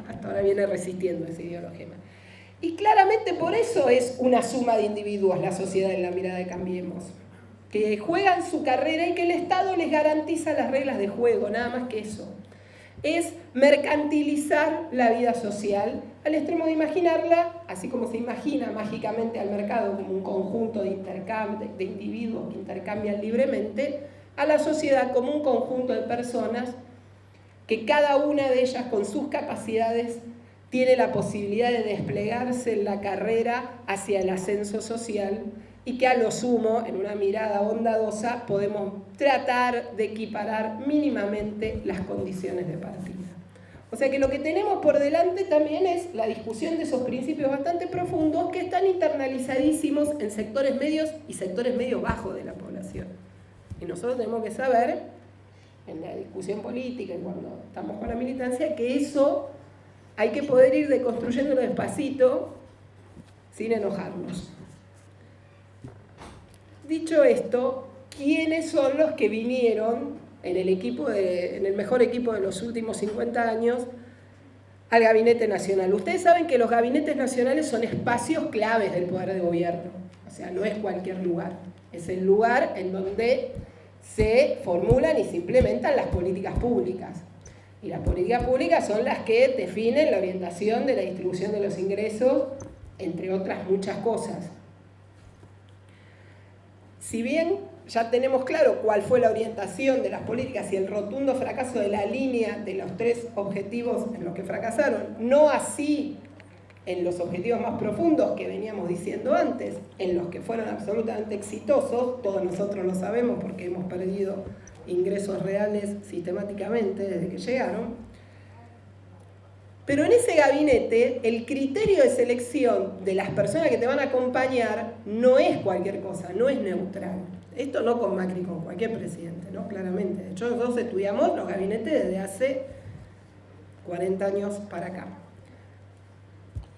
hasta ahora viene resistiendo ese ideología. Y claramente por eso es una suma de individuos la sociedad en la mirada de Cambiemos, que juegan su carrera y que el Estado les garantiza las reglas de juego, nada más que eso. Es mercantilizar la vida social al extremo de imaginarla, así como se imagina mágicamente al mercado como un conjunto de individuos que intercambian libremente, a la sociedad como un conjunto de personas que cada una de ellas con sus capacidades tiene la posibilidad de desplegarse en la carrera hacia el ascenso social y que a lo sumo, en una mirada bondadosa, podemos tratar de equiparar mínimamente las condiciones de partida. O sea que lo que tenemos por delante también es la discusión de esos principios bastante profundos que están internalizadísimos en sectores medios y sectores medios bajos de la población. Y nosotros tenemos que saber, en la discusión política y cuando estamos con la militancia, que eso hay que poder ir deconstruyéndolo despacito sin enojarnos. Dicho esto, ¿quiénes son los que vinieron en el mejor equipo de los últimos 50 años al Gabinete Nacional? Ustedes saben que los gabinetes nacionales son espacios claves del poder de gobierno. O sea, no es cualquier lugar. Es el lugar en donde se formulan y se implementan las políticas públicas. Y las políticas públicas son las que definen la orientación de la distribución de los ingresos, entre otras muchas cosas. Si bien ya tenemos claro cuál fue la orientación de las políticas y el rotundo fracaso de la línea de los 3 objetivos en los que fracasaron, no así en los objetivos más profundos que veníamos diciendo antes, en los que fueron absolutamente exitosos, todos nosotros lo sabemos porque hemos perdido ingresos reales sistemáticamente desde que llegaron. Pero en ese gabinete, el criterio de selección de las personas que te van a acompañar no es cualquier cosa, no es neutral. Esto no con Macri, con cualquier presidente, ¿no? Claramente. De hecho, nosotros estudiamos los gabinetes desde hace 40 años para acá.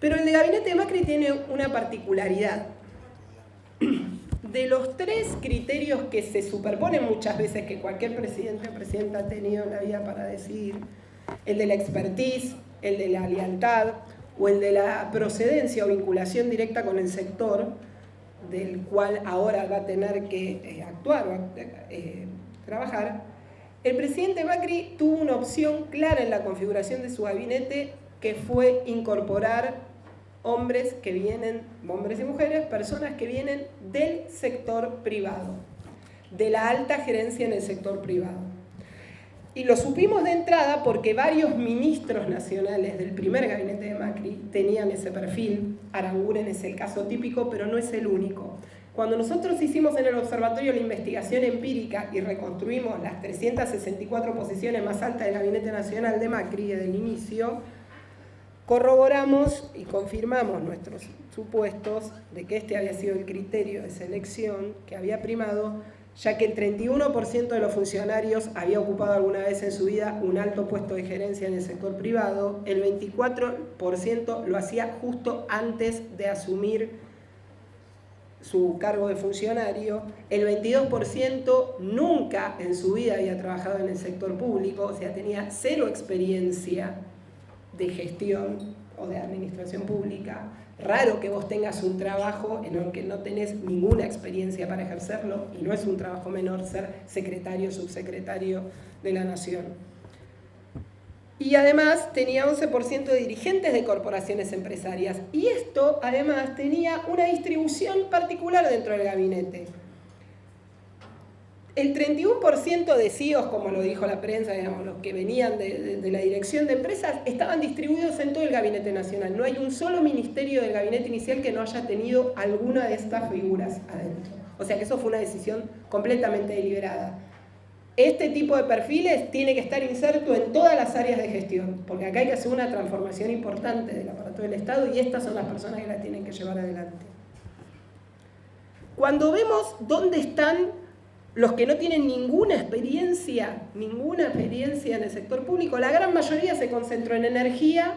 Pero el de gabinete de Macri tiene una particularidad. de los 3 criterios que se superponen muchas veces que cualquier presidente o presidenta ha tenido en la vida para decidir, el de la expertise, el de la lealtad o el de la procedencia o vinculación directa con el sector, del cual ahora va a tener que actuar o trabajar, el presidente Macri tuvo una opción clara en la configuración de su gabinete, que fue incorporar hombres y mujeres, personas que vienen del sector privado, de la alta gerencia en el sector privado. Y lo supimos de entrada porque varios ministros nacionales del primer gabinete de Macri tenían ese perfil. Aranguren es el caso típico, pero no es el único. Cuando nosotros hicimos en el observatorio la investigación empírica y reconstruimos las 364 posiciones más altas del gabinete nacional de Macri desde el inicio, corroboramos y confirmamos nuestros supuestos de que este había sido el criterio de selección que había primado, ya que el 31% de los funcionarios había ocupado alguna vez en su vida un alto puesto de gerencia en el sector privado, el 24% lo hacía justo antes de asumir su cargo de funcionario, el 22% nunca en su vida había trabajado en el sector público, o sea, tenía 0 experiencia de gestión o de administración pública. Raro que vos tengas un trabajo en el que no tenés ninguna experiencia para ejercerlo, y no es un trabajo menor ser secretario o subsecretario de la Nación. Y además tenía 11% de dirigentes de corporaciones empresarias. Y esto además tenía una distribución particular dentro del gabinete. El 31% de CEOs, como lo dijo la prensa, digamos, los que venían de la dirección de empresas, estaban distribuidos en todo el gabinete nacional. No hay un solo ministerio del gabinete inicial que no haya tenido alguna de estas figuras adentro. O sea que eso fue una decisión completamente deliberada. Este tipo de perfiles tiene que estar inserto en todas las áreas de gestión, porque acá hay que hacer una transformación importante del aparato del Estado y estas son las personas que la tienen que llevar adelante. Cuando vemos dónde están los que no tienen ninguna experiencia en el sector público, la gran mayoría se concentró en energía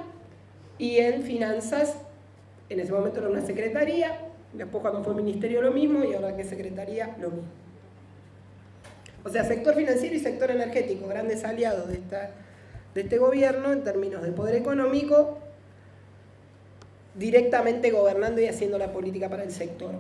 y en finanzas. En ese momento era una secretaría, después cuando fue ministerio lo mismo y ahora que es secretaría lo mismo. O sea, sector financiero y sector energético, grandes aliados de este gobierno en términos de poder económico, directamente gobernando y haciendo la política para el sector.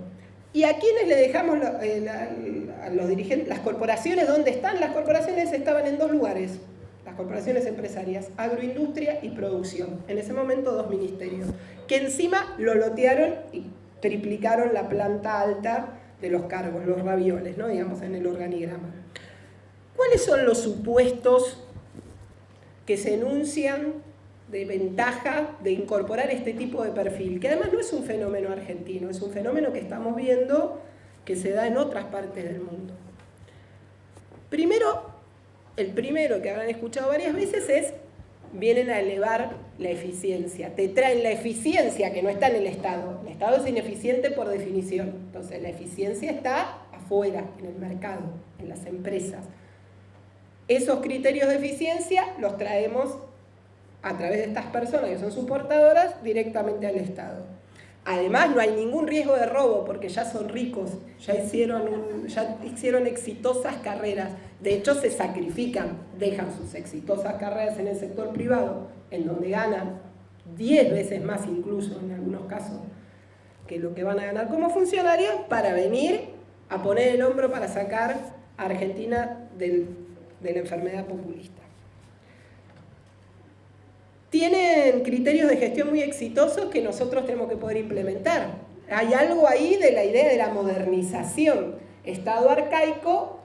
¿Y a quiénes le dejamos a los dirigentes? Las corporaciones, ¿dónde están? Las corporaciones estaban en 2 lugares, las corporaciones empresarias, agroindustria y producción. En ese momento 2 ministerios, que encima lo lotearon y triplicaron la planta alta de los cargos, los ravioles, ¿no? Digamos, en el organigrama. ¿Cuáles son los supuestos que se enuncian de ventaja de incorporar este tipo de perfil? Que además no es un fenómeno argentino, es un fenómeno que estamos viendo que se da en otras partes del mundo. Primero, el primero que habrán escuchado varias veces es: vienen a elevar la eficiencia. Te traen la eficiencia que no está en el Estado. El Estado es ineficiente por definición. Entonces la eficiencia está afuera, en el mercado, en las empresas. Esos criterios de eficiencia los traemos a través de estas personas que son sus portadoras directamente al Estado. Además no hay ningún riesgo de robo porque ya son ricos, ya hicieron exitosas carreras. De hecho se sacrifican, dejan sus exitosas carreras en el sector privado, en donde ganan 10 veces más incluso en algunos casos que lo que van a ganar como funcionarios, para venir a poner el hombro para sacar a Argentina de la enfermedad populista. Tienen criterios de gestión muy exitosos que nosotros tenemos que poder implementar. Hay algo ahí de la idea de la modernización. Estado arcaico,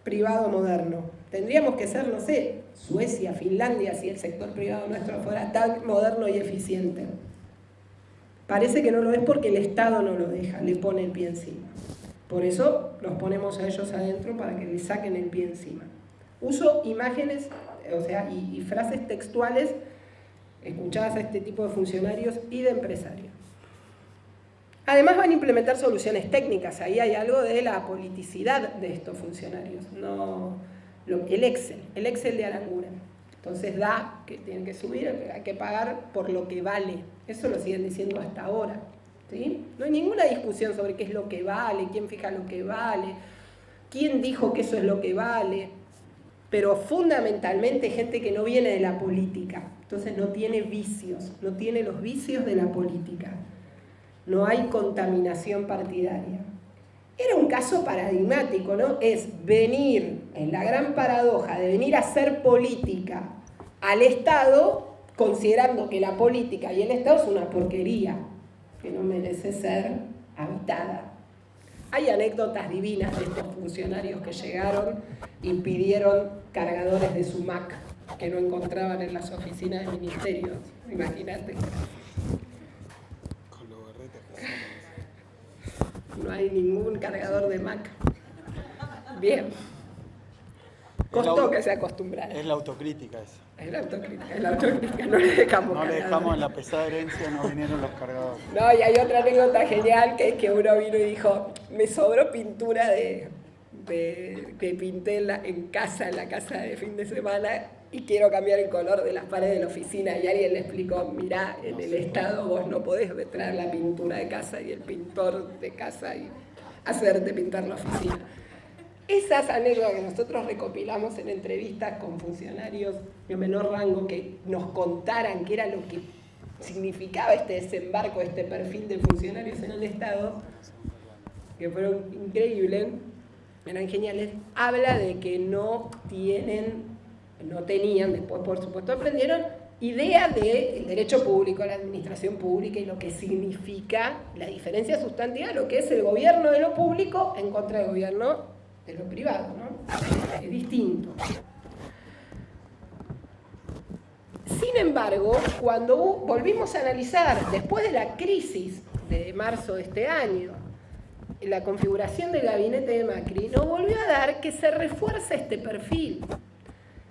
privado moderno. Tendríamos que ser, no sé, Suecia, Finlandia, si el sector privado nuestro fuera tan moderno y eficiente. Parece que no lo es porque el Estado no lo deja, le pone el pie encima. Por eso los ponemos a ellos adentro para que le saquen el pie encima. Uso imágenes, o sea, y frases textuales escuchadas a este tipo de funcionarios y de empresarios. Además van a implementar soluciones técnicas. Ahí hay algo de la politicidad de estos funcionarios. El Excel de Aranguren. Entonces da que tienen que subir, hay que pagar por lo que vale. Eso lo siguen diciendo hasta ahora. ¿sí? No hay ninguna discusión sobre qué es lo que vale, quién fija lo que vale, quién dijo que eso es lo que vale, pero fundamentalmente gente que no viene de la política, entonces no tiene vicios, no tiene los vicios de la política, no hay contaminación partidaria. Era un caso paradigmático, ¿no? Es venir, en la gran paradoja de venir a hacer política al Estado, considerando que la política y el Estado es una porquería, que no merece ser habitada. Hay anécdotas divinas de estos funcionarios que llegaron y pidieron cargadores de su Mac que no encontraban en las oficinas de ministerios. Imagínate. Con los berretes que hacemos. No hay ningún cargador de Mac. Bien. Costó que se acostumbrara. Es la autocrítica esa. Es la autocrítica, no le dejamos No le cargadores. dejamos en la pesada herencia, no vinieron los cargadores. No, y hay otra anécdota genial que es que uno vino y dijo, me sobró pintura que pinté en casa, en la casa de fin de semana, y quiero cambiar el color de las paredes de la oficina. Y alguien le explicó, mirá, en el Estado vos no podés traer la pintura de casa y el pintor de casa y hacerte pintar la oficina. Esas anécdotas que nosotros recopilamos en entrevistas con funcionarios de menor rango que nos contaran qué era lo que significaba este desembarco, este perfil de funcionarios en el Estado, que fueron increíbles, eran geniales, habla de que no tenían, después por supuesto aprendieron, idea del derecho público, la administración pública y lo que significa la diferencia sustantiva, lo que es el gobierno de lo público en contra del gobierno de lo privado, ¿no? Es distinto. Sin embargo, cuando volvimos a analizar, después de la crisis de marzo de este año, la configuración del gabinete de Macri, nos volvió a dar que se refuerza este perfil.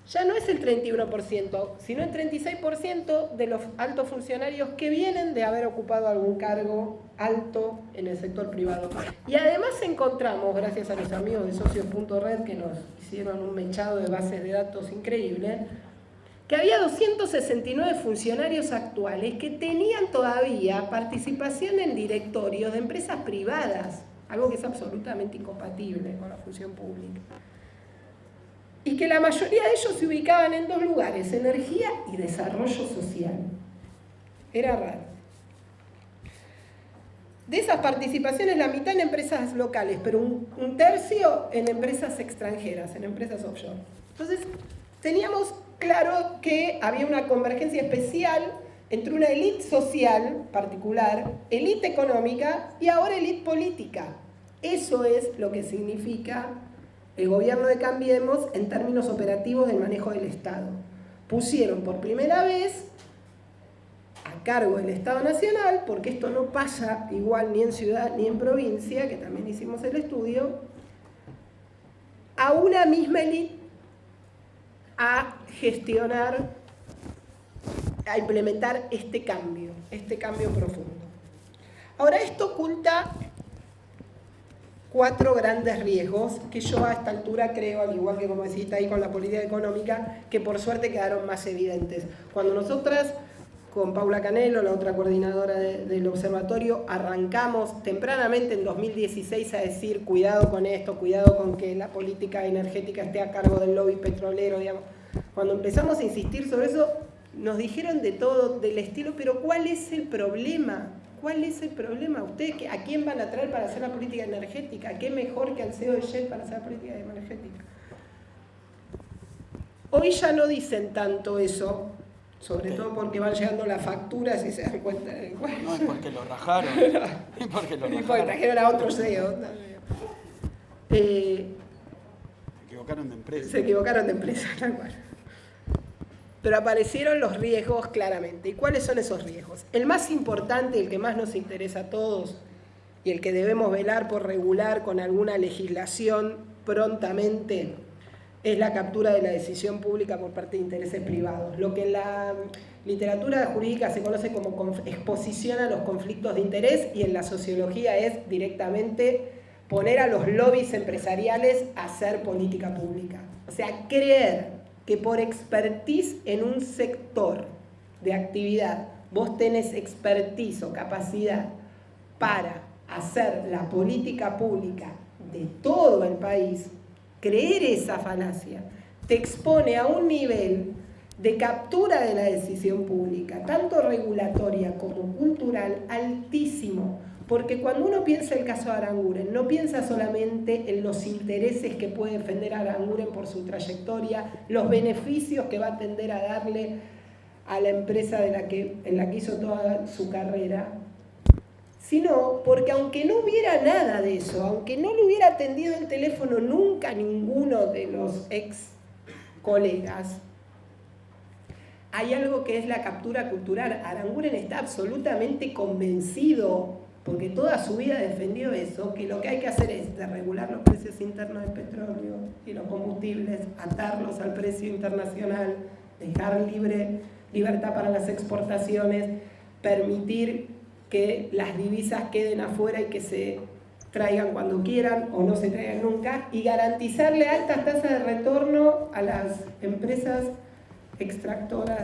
Ya no es el 31%, sino el 36% de los altos funcionarios que vienen de haber ocupado algún cargo alto en el sector privado. Y además encontramos, gracias a los amigos de Socios.red que nos hicieron un mechado de bases de datos increíble, que había 269 funcionarios actuales que tenían todavía participación en directorios de empresas privadas, algo que es absolutamente incompatible con la función pública. Y que la mayoría de ellos se ubicaban en dos lugares, energía y desarrollo social. Era raro. De esas participaciones, la mitad en empresas locales, pero un tercio en empresas extranjeras, en empresas offshore. Entonces, teníamos claro que había una convergencia especial entre una élite social particular, élite económica y ahora élite política. Eso es lo que significa el gobierno de Cambiemos en términos operativos del manejo del Estado. Pusieron por primera vez a cargo del Estado Nacional, porque esto no pasa igual ni en ciudad ni en provincia, que también hicimos el estudio, a una misma élite a gestionar, a implementar este cambio profundo. Ahora, esto oculta 4 grandes riesgos que yo a esta altura creo, al igual que como decís ahí con la política económica, que por suerte quedaron más evidentes. Cuando nosotras, con Paula Canelo, la otra coordinadora del observatorio, arrancamos tempranamente en 2016 a decir cuidado con esto, cuidado con que la política energética esté a cargo del lobby petrolero, digamos. Cuando empezamos a insistir sobre eso, nos dijeron de todo, del estilo, pero ¿cuál es el problema? ¿Cuál es el problema? ¿Ustedes a quién van a traer para hacer la política energética? ¿Qué mejor que al CEO de Shell para hacer la política energética? Hoy ya no dicen tanto eso, sobre todo porque van llegando las facturas y se dan cuenta de No, es porque lo rajaron. Es porque lo y porque rajaron. trajeron a otro CEO. Se equivocaron de empresa. Se equivocaron de empresa, tal cual. Pero aparecieron los riesgos claramente. ¿Y cuáles son esos riesgos? El más importante, el que más nos interesa a todos y el que debemos velar por regular con alguna legislación prontamente, es la captura de la decisión pública por parte de intereses privados. Lo que en la literatura jurídica se conoce como exposición a los conflictos de interés y en la sociología es directamente poner a los lobbies empresariales a hacer política pública. O sea, creer que por expertise en un sector de actividad vos tenés expertise o capacidad para hacer la política pública de todo el país, creer esa falacia te expone a un nivel de captura de la decisión pública, tanto regulatoria como cultural, altísimo. Porque cuando uno piensa el caso de Aranguren, no piensa solamente en los intereses que puede defender Aranguren por su trayectoria, los beneficios que va a tender a darle a la empresa en la que hizo toda su carrera, sino porque aunque no hubiera nada de eso, aunque no le hubiera atendido el teléfono nunca a ninguno de los ex colegas, hay algo que es la captura cultural. Aranguren está absolutamente convencido, porque toda su vida defendió eso, que lo que hay que hacer es regular los precios internos del petróleo y los combustibles, atarlos al precio internacional, dejar libertad para las exportaciones, permitir que las divisas queden afuera y que se traigan cuando quieran o no se traigan nunca, y garantizarle altas tasas de retorno a las empresas extractoras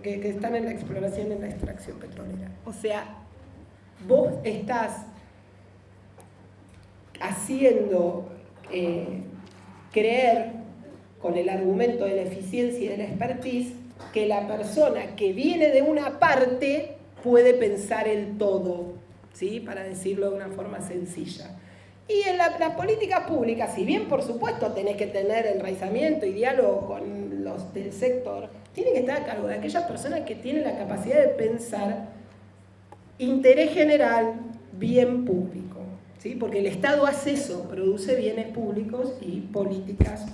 que están en la exploración y en la extracción petrolera. O sea, vos estás haciendo creer con el argumento de la eficiencia y de la expertise que la persona que viene de una parte puede pensar el todo, ¿sí? Para decirlo de una forma sencilla. Y en las políticas públicas, si bien por supuesto tenés que tener enraizamiento y diálogo con los del sector, tiene que estar a cargo de aquellas personas que tienen la capacidad de pensar interés general, bien público, ¿sí? Porque el Estado hace eso, produce bienes públicos y políticas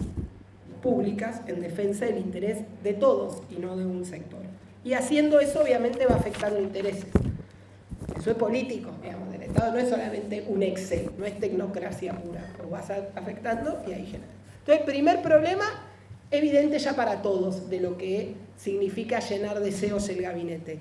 públicas en defensa del interés de todos y no de un sector. Y haciendo eso obviamente va afectando intereses. Eso es político, digamos, el Estado no es solamente un Excel, no es tecnocracia pura, lo vas afectando y ahí genera. Entonces, primer problema, evidente ya para todos, de lo que significa llenar deseos el gabinete.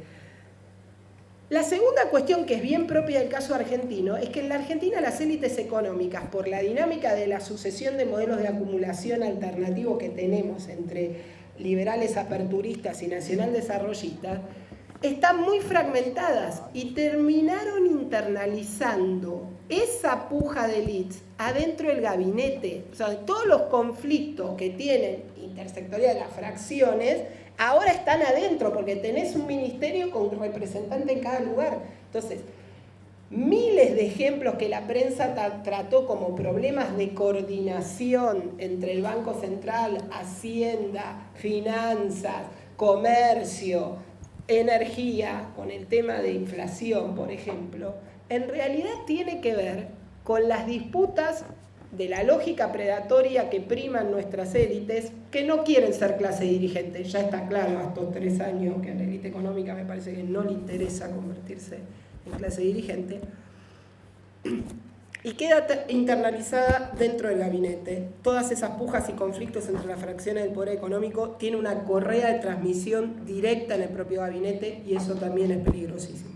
La segunda cuestión, que es bien propia del caso argentino, es que en la Argentina las élites económicas, por la dinámica de la sucesión de modelos de acumulación alternativos que tenemos entre liberales aperturistas y nacional desarrollistas, están muy fragmentadas y terminaron internalizando esa puja de élites adentro del gabinete. O sea, todos los conflictos que tienen intersectoriales, las fracciones, ahora están adentro porque tenés un ministerio con un representante en cada lugar. Entonces, miles de ejemplos que la prensa trató como problemas de coordinación entre el Banco Central, Hacienda, Finanzas, Comercio, Energía, con el tema de inflación, por ejemplo, en realidad tiene que ver con las disputas de la lógica predatoria que priman nuestras élites, que no quieren ser clase dirigente. Ya está claro, a estos 3 años que a la élite económica me parece que no le interesa convertirse en clase dirigente, y queda internalizada dentro del gabinete. Todas esas pujas y conflictos entre las fracciones del poder económico tienen una correa de transmisión directa en el propio gabinete, y eso también es peligrosísimo.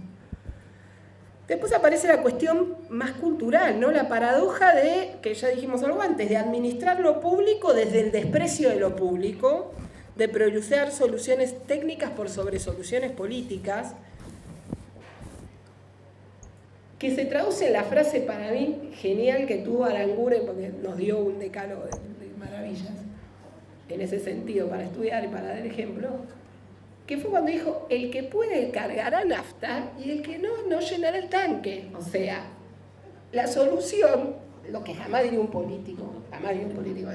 Después aparece la cuestión más cultural, ¿no? La paradoja de, que ya dijimos algo antes, de administrar lo público desde el desprecio de lo público, de priorizar soluciones técnicas por sobre soluciones políticas, que se traduce en la frase para mí genial que tuvo Aranguren, porque nos dio un decálogo de maravillas en ese sentido para estudiar y para dar ejemplo, que fue cuando dijo: el que puede cargará nafta y el que no, no llenará el tanque. O sea, la solución, lo que jamás diría un político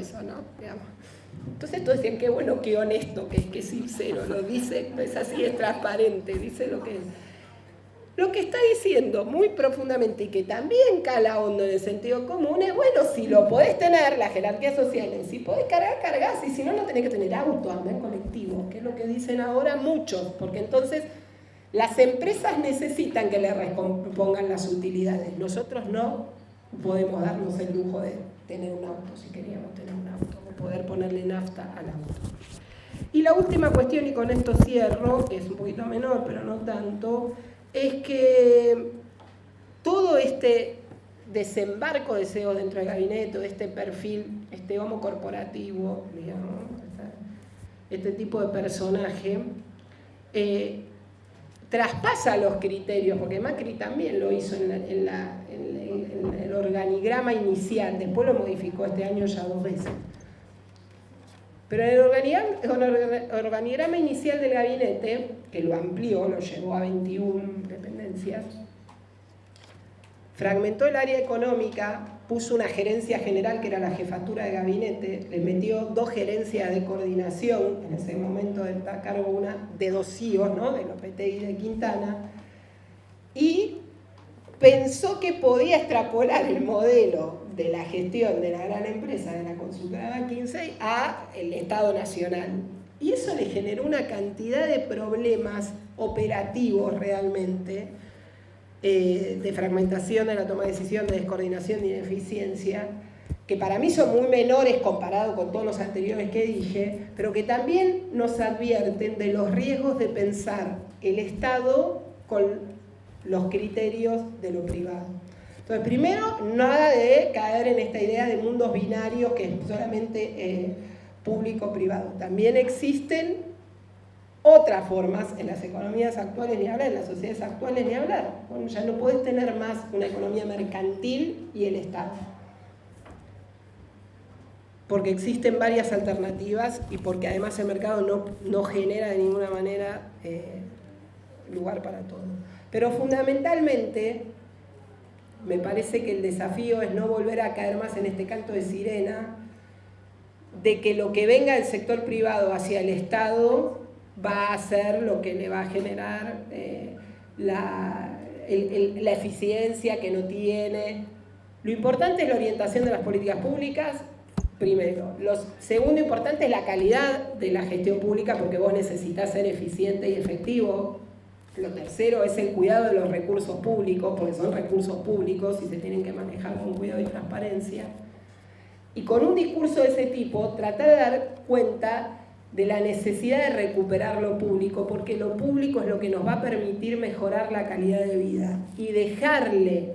eso, ¿no? Digamos. Entonces todos decían: qué bueno, qué honesto, que es sincero, lo dice, es así, es transparente, dice lo que es. Lo que está diciendo muy profundamente, y que también cala hondo en el sentido común, es: bueno, si lo podés tener, la jerarquía social, si podés cargar, cargás, y si no, no tenés que tener auto, andar en colectivo, que es lo que dicen ahora muchos, porque entonces las empresas necesitan que les pongan las utilidades. Nosotros no podemos darnos el lujo de tener un auto, si queríamos tener un auto, o poder ponerle nafta al auto. Y la última cuestión, y con esto cierro, que es un poquito menor, pero no tanto, es que todo este desembarco de CEO dentro del gabinete, de este perfil, este homo corporativo, digamos, este tipo de personaje, traspasa los criterios, porque Macri también lo hizo en el organigrama inicial, después lo modificó este año ya 2 veces. Pero en el organigrama inicial del gabinete, que lo amplió, lo llevó a 21 dependencias, fragmentó el área económica, puso una gerencia general que era la jefatura de gabinete, le metió 2 gerencias de coordinación, en ese momento está a cargo una de 2 CEOs, ¿no? De Lopetegui y de Quintana, y pensó que podía extrapolar el modelo de la gestión de la gran empresa de la consultora McKinsey a el Estado Nacional. Y eso le generó una cantidad de problemas operativos realmente, de fragmentación de la toma de decisión, de descoordinación y de ineficiencia, que para mí son muy menores comparado con todos los anteriores que dije, pero que también nos advierten de los riesgos de pensar el Estado con los criterios de lo privado. Entonces, primero, nada de caer en esta idea de mundos binarios que es solamente público-privado. También existen otras formas en las economías actuales, ni hablar, en las sociedades actuales, ni hablar. Bueno, ya no podés tener más una economía mercantil y el Estado. Porque existen varias alternativas y porque además el mercado no genera de ninguna manera lugar para todo. Pero fundamentalmente, me parece que el desafío es no volver a caer más en este canto de sirena de que lo que venga del sector privado hacia el Estado va a ser lo que le va a generar la eficiencia que no tiene. Lo importante es la orientación de las políticas públicas, primero. Lo segundo importante es la calidad de la gestión pública, porque vos necesitas ser eficiente y efectivo. Lo tercero es el cuidado de los recursos públicos, porque son recursos públicos y se tienen que manejar con cuidado y transparencia. Y con un discurso de ese tipo, tratar de dar cuenta de la necesidad de recuperar lo público, porque lo público es lo que nos va a permitir mejorar la calidad de vida. Y dejarle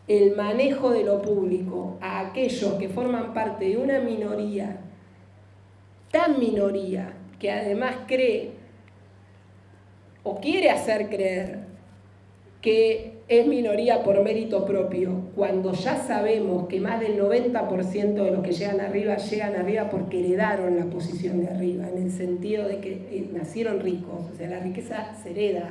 el manejo de lo público a aquellos que forman parte de una minoría, tan minoría, que además cree o quiere hacer creer que es minoría por mérito propio, cuando ya sabemos que más del 90% de los que llegan arriba porque heredaron la posición de arriba, en el sentido de que nacieron ricos, o sea, la riqueza se hereda,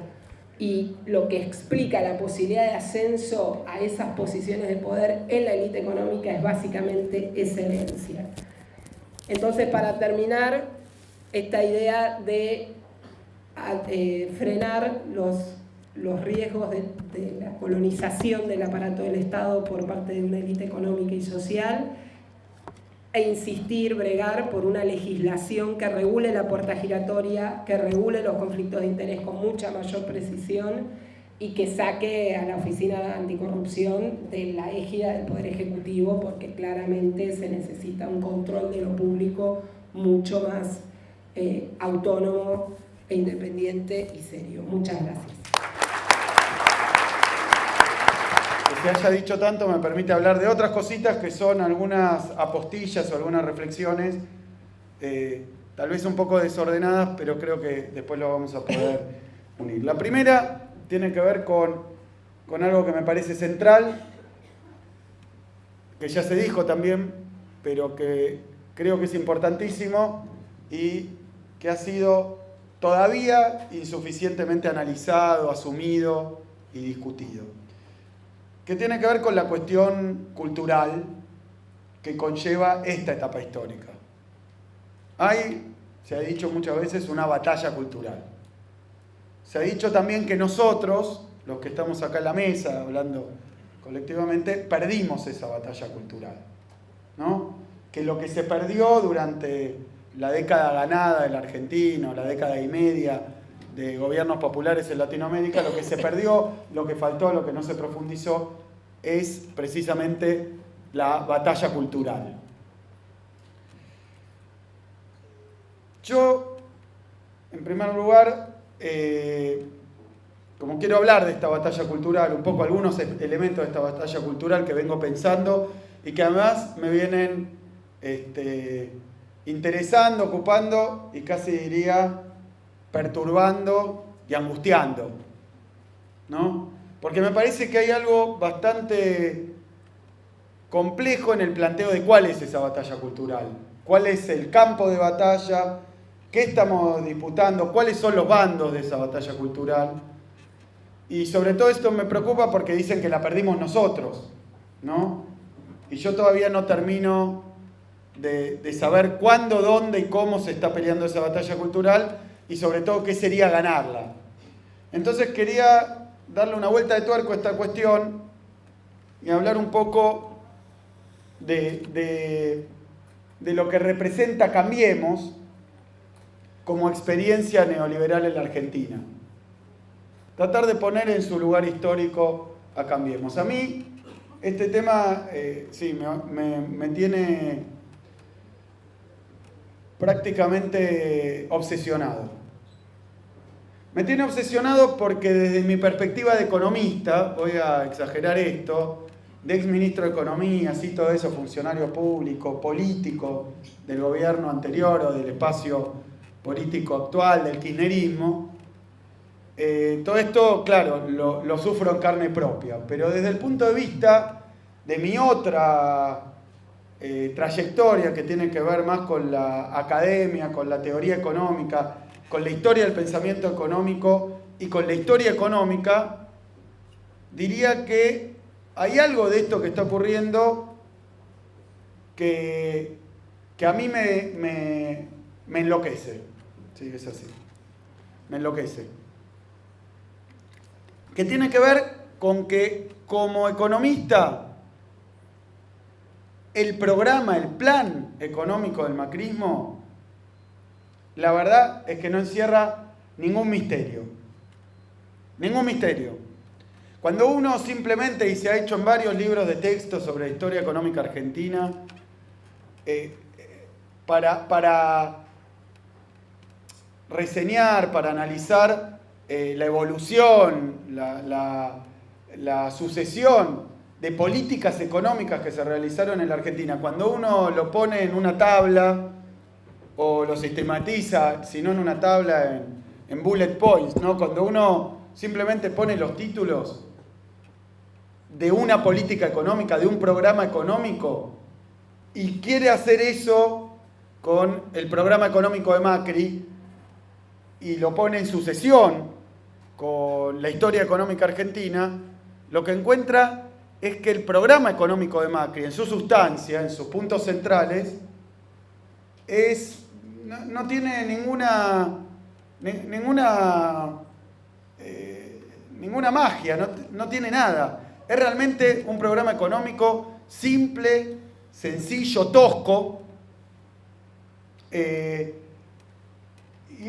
y lo que explica la posibilidad de ascenso a esas posiciones de poder en la élite económica es básicamente esa herencia. Entonces, para terminar, esta idea de frenar los riesgos de la colonización del aparato del Estado por parte de una élite económica y social, e insistir, bregar por una legislación que regule la puerta giratoria, que regule los conflictos de interés con mucha mayor precisión y que saque a la Oficina Anticorrupción de la égida del Poder Ejecutivo, porque claramente se necesita un control de lo público mucho más autónomo e independiente y serio. Muchas gracias. Que se haya dicho tanto me permite hablar de otras cositas que son algunas apostillas o algunas reflexiones, tal vez un poco desordenadas, pero creo que después lo vamos a poder unir. La primera tiene que ver con algo que me parece central, que ya se dijo también, pero que creo que es importantísimo y que ha sido todavía insuficientemente analizado, asumido y discutido, que tiene que ver con la cuestión cultural que conlleva esta etapa histórica. Hay, se ha dicho muchas veces, una batalla cultural. Se ha dicho también que nosotros, los que estamos acá en la mesa, hablando colectivamente, perdimos esa batalla cultural, ¿no? Que lo que se perdió durante la década ganada de la Argentina, la década y media de gobiernos populares en Latinoamérica, lo que se perdió, lo que faltó, lo que no se profundizó, es precisamente la batalla cultural. Yo, en primer lugar, como quiero hablar de esta batalla cultural, un poco algunos elementos de esta batalla cultural que vengo pensando y que además me vienen interesando, ocupando y casi diría perturbando y angustiando, ¿no? Porque me parece que hay algo bastante complejo en el planteo de cuál es esa batalla cultural, cuál es el campo de batalla, qué estamos disputando, cuáles son los bandos de esa batalla cultural. Y sobre todo esto me preocupa porque dicen que la perdimos nosotros, ¿no? Y yo todavía no termino de saber cuándo, dónde y cómo se está peleando esa batalla cultural y sobre todo qué sería ganarla. Entonces quería darle una vuelta de tuerco a esta cuestión y hablar un poco de lo que representa Cambiemos como experiencia neoliberal en la Argentina. Tratar de poner en su lugar histórico a Cambiemos. A mí este tema sí, me tiene prácticamente obsesionado. Me tiene obsesionado porque desde mi perspectiva de economista, voy a exagerar esto, de exministro de Economía, así todo eso, funcionario público, político del gobierno anterior o del espacio político actual, del kirchnerismo, todo esto, claro, lo sufro en carne propia, pero desde el punto de vista de mi otra trayectoria que tiene que ver más con la academia, con la teoría económica, con la historia del pensamiento económico y con la historia económica, diría que hay algo de esto que está ocurriendo que a mí me enloquece. Sí, es así. Me enloquece. Que tiene que ver con que como economista el programa, el plan económico del macrismo, la verdad es que no encierra ningún misterio. Ningún misterio. Cuando uno simplemente, y se ha hecho en varios libros de texto sobre la historia económica argentina, para reseñar, para analizar la evolución, la sucesión de políticas económicas que se realizaron en la Argentina, cuando uno lo pone en una tabla o lo sistematiza, si no en una tabla, en bullet points, ¿no? Cuando uno simplemente pone los títulos de una política económica, de un programa económico, y quiere hacer eso con el programa económico de Macri, y lo pone en sucesión con la historia económica argentina, lo que encuentra es que el programa económico de Macri, en su sustancia, en sus puntos centrales, no tiene ninguna magia, no tiene nada. Es realmente un programa económico simple, sencillo, tosco, y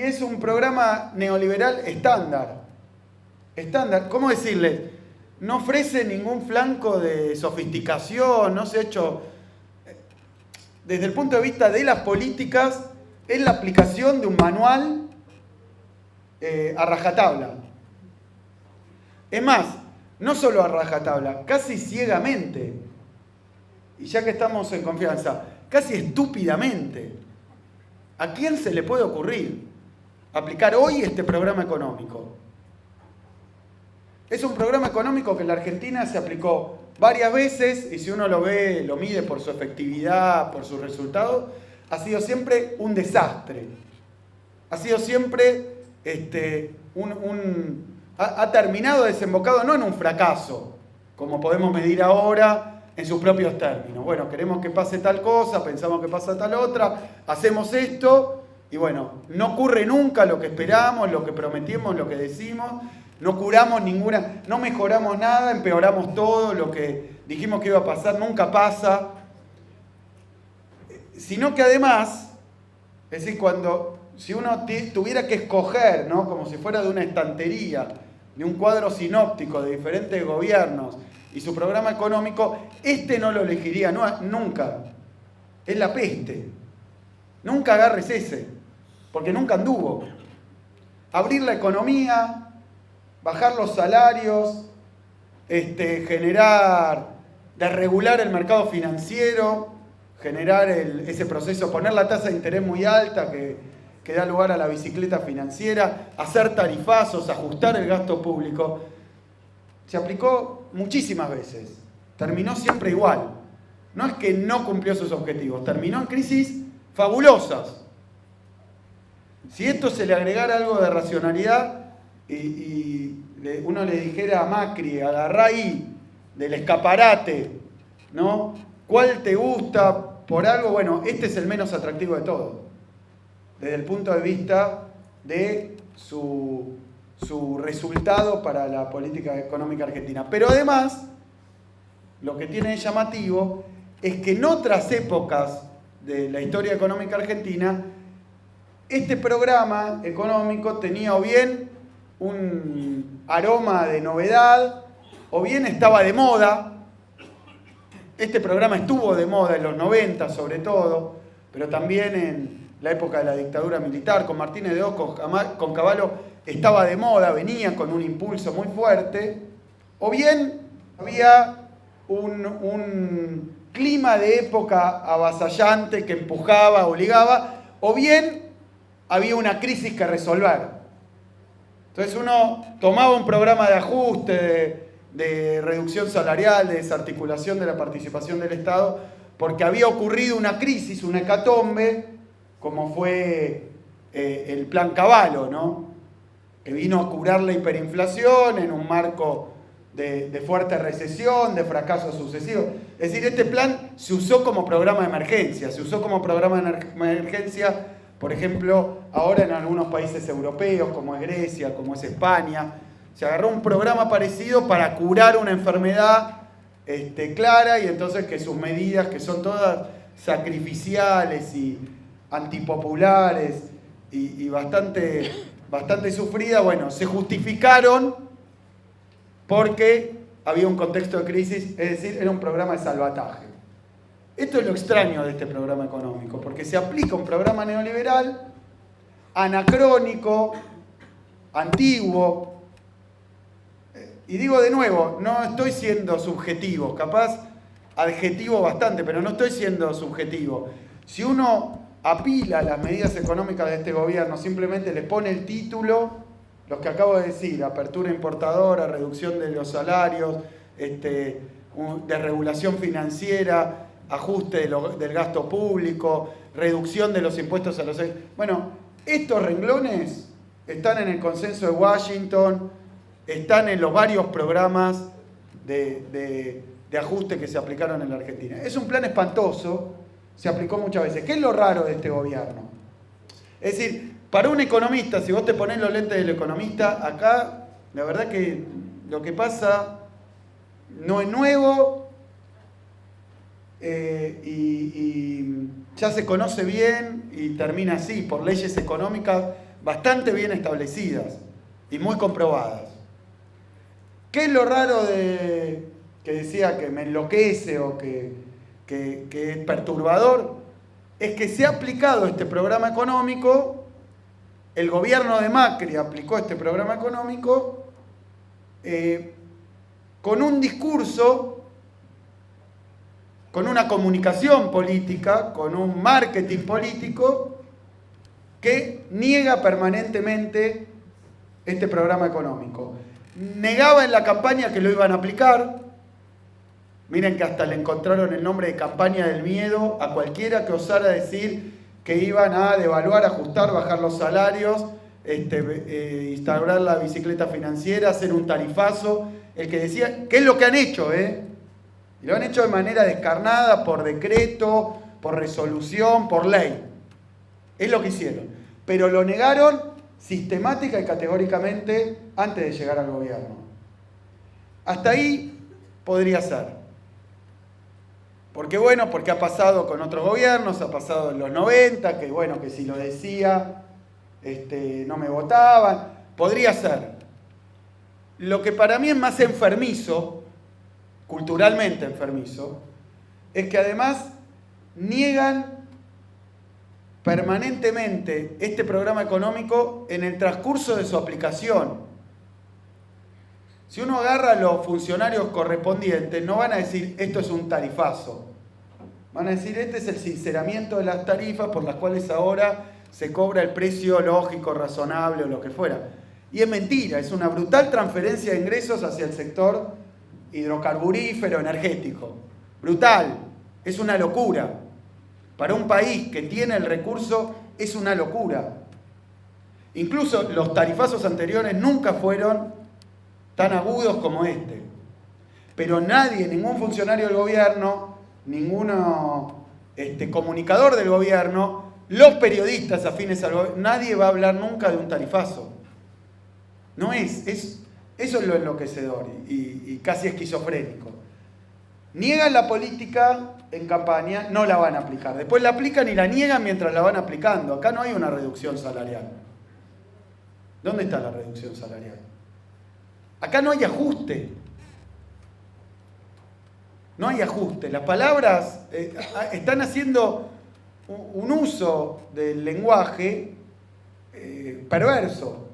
es un programa neoliberal estándar. ¿Cómo decirles? No ofrece ningún flanco de sofisticación, no se ha hecho... Desde el punto de vista de las políticas, es la aplicación de un manual a rajatabla. Es más, no solo a rajatabla, casi ciegamente, y ya que estamos en confianza, casi estúpidamente. ¿A quién se le puede ocurrir aplicar hoy este programa económico? Es un programa económico que en la Argentina se aplicó varias veces y si uno lo ve, lo mide por su efectividad, por sus resultados, ha sido siempre un desastre. Ha sido siempre ha terminado desembocado no en un fracaso, como podemos medir ahora en sus propios términos. Bueno, queremos que pase tal cosa, pensamos que pasa tal otra, hacemos esto y bueno, no ocurre nunca lo que esperamos, lo que prometimos, lo que decimos. No curamos ninguna, no mejoramos nada, empeoramos todo, lo que dijimos que iba a pasar nunca pasa. Sino que además, es decir, si uno tuviera que escoger, ¿no? Como si fuera de una estantería, de un cuadro sinóptico de diferentes gobiernos y su programa económico, no lo elegiría nunca. Es la peste. Nunca agarres ese, porque nunca anduvo. Abrir la economía, bajar los salarios, desregular el mercado financiero, generar ese proceso, poner la tasa de interés muy alta, que que da lugar a la bicicleta financiera, hacer tarifazos, ajustar el gasto público, se aplicó muchísimas veces. Terminó siempre igual. No es que no cumplió sus objetivos, terminó en crisis fabulosas. Si esto se le agregara algo de racionalidad y uno le dijera a Macri, agarrá ahí del escaparate, ¿no? ¿Cuál te gusta por algo? Bueno, este es el menos atractivo de todos, desde el punto de vista de su resultado para la política económica argentina. Pero además, lo que tiene de llamativo es que en otras épocas de la historia económica argentina, este programa económico tenía o bien un aroma de novedad, o bien estaba de moda. Este programa estuvo de moda en los 90 sobre todo, pero también en la época de la dictadura militar, con Martínez de Oz, con Cavallo, estaba de moda, venía con un impulso muy fuerte, o bien había un clima de época avasallante que empujaba, obligaba, o bien había una crisis que resolver. Entonces uno tomaba un programa de ajuste, de reducción salarial, de desarticulación de la participación del Estado, porque había ocurrido una crisis, una hecatombe, como fue el Plan Cavallo, ¿no? Que vino a curar la hiperinflación en un marco de fuerte recesión, de fracasos sucesivos. Es decir, este plan se usó como programa de emergencia, por ejemplo, ahora en algunos países europeos, como es Grecia, como es España. Se agarró un programa parecido para curar una enfermedad clara, y entonces que sus medidas, que son todas sacrificiales y antipopulares y bastante sufridas, bueno, se justificaron porque había un contexto de crisis, es decir, era un programa de salvataje. Esto es lo extraño de este programa económico, porque se aplica un programa neoliberal, anacrónico, antiguo. Y digo de nuevo, no estoy siendo subjetivo, capaz adjetivo bastante, pero no estoy siendo subjetivo. Si uno apila las medidas económicas de este gobierno, simplemente le pone el título, los que acabo de decir, apertura importadora, reducción de los salarios, desregulación financiera, ajuste del gasto público, reducción de los impuestos a los... Bueno, estos renglones están en el consenso de Washington, están en los varios programas de ajuste que se aplicaron en la Argentina. Es un plan espantoso, se aplicó muchas veces. ¿Qué es lo raro de este gobierno? Es decir, para un economista, si vos te ponés los lentes del economista, acá la verdad que lo que pasa no es nuevo, y ya se conoce bien y termina así, por leyes económicas bastante bien establecidas y muy comprobadas. ¿Qué es lo raro que decía que me enloquece o que es perturbador? Es que se ha aplicado este programa económico, el gobierno de Macri aplicó este programa económico con un discurso, con una comunicación política, con un marketing político que niega permanentemente este programa económico. Negaba en la campaña que lo iban a aplicar. Miren que hasta le encontraron el nombre de campaña del miedo a cualquiera que osara decir que iban a devaluar, ajustar, bajar los salarios, instaurar la bicicleta financiera, hacer un tarifazo. El que decía, ¿qué es lo que han hecho? Y lo han hecho de manera descarnada, por decreto, por resolución, por ley. Es lo que hicieron. Pero lo negaron sistemática y categóricamente antes de llegar al gobierno. Hasta ahí podría ser. Porque bueno, porque ha pasado con otros gobiernos, ha pasado en los 90, que bueno, que si lo decía, no me votaban. Podría ser. Lo que para mí es más enfermizo, culturalmente enfermizo, es que además niegan permanentemente este programa económico en el transcurso de su aplicación. Si uno agarra a los funcionarios correspondientes, no van a decir esto es un tarifazo. Van a decir este es el sinceramiento de las tarifas por las cuales ahora se cobra el precio lógico, razonable o lo que fuera. Y es mentira, es una brutal transferencia de ingresos hacia el sector hidrocarburífero, energético. Brutal, es una locura. Para un país que tiene el recurso, es una locura. Incluso los tarifazos anteriores nunca fueron tan agudos como este. Pero nadie, ningún funcionario del gobierno, ninguno comunicador del gobierno, los periodistas afines al gobierno, nadie va a hablar nunca de un tarifazo. No eso es lo enloquecedor y casi esquizofrénico. Niegan la política en campaña, no la van a aplicar. Después la aplican y la niegan mientras la van aplicando. Acá no hay una reducción salarial. ¿Dónde está la reducción salarial? Acá no hay ajuste. No hay ajuste. Las palabras están haciendo un uso del lenguaje perverso,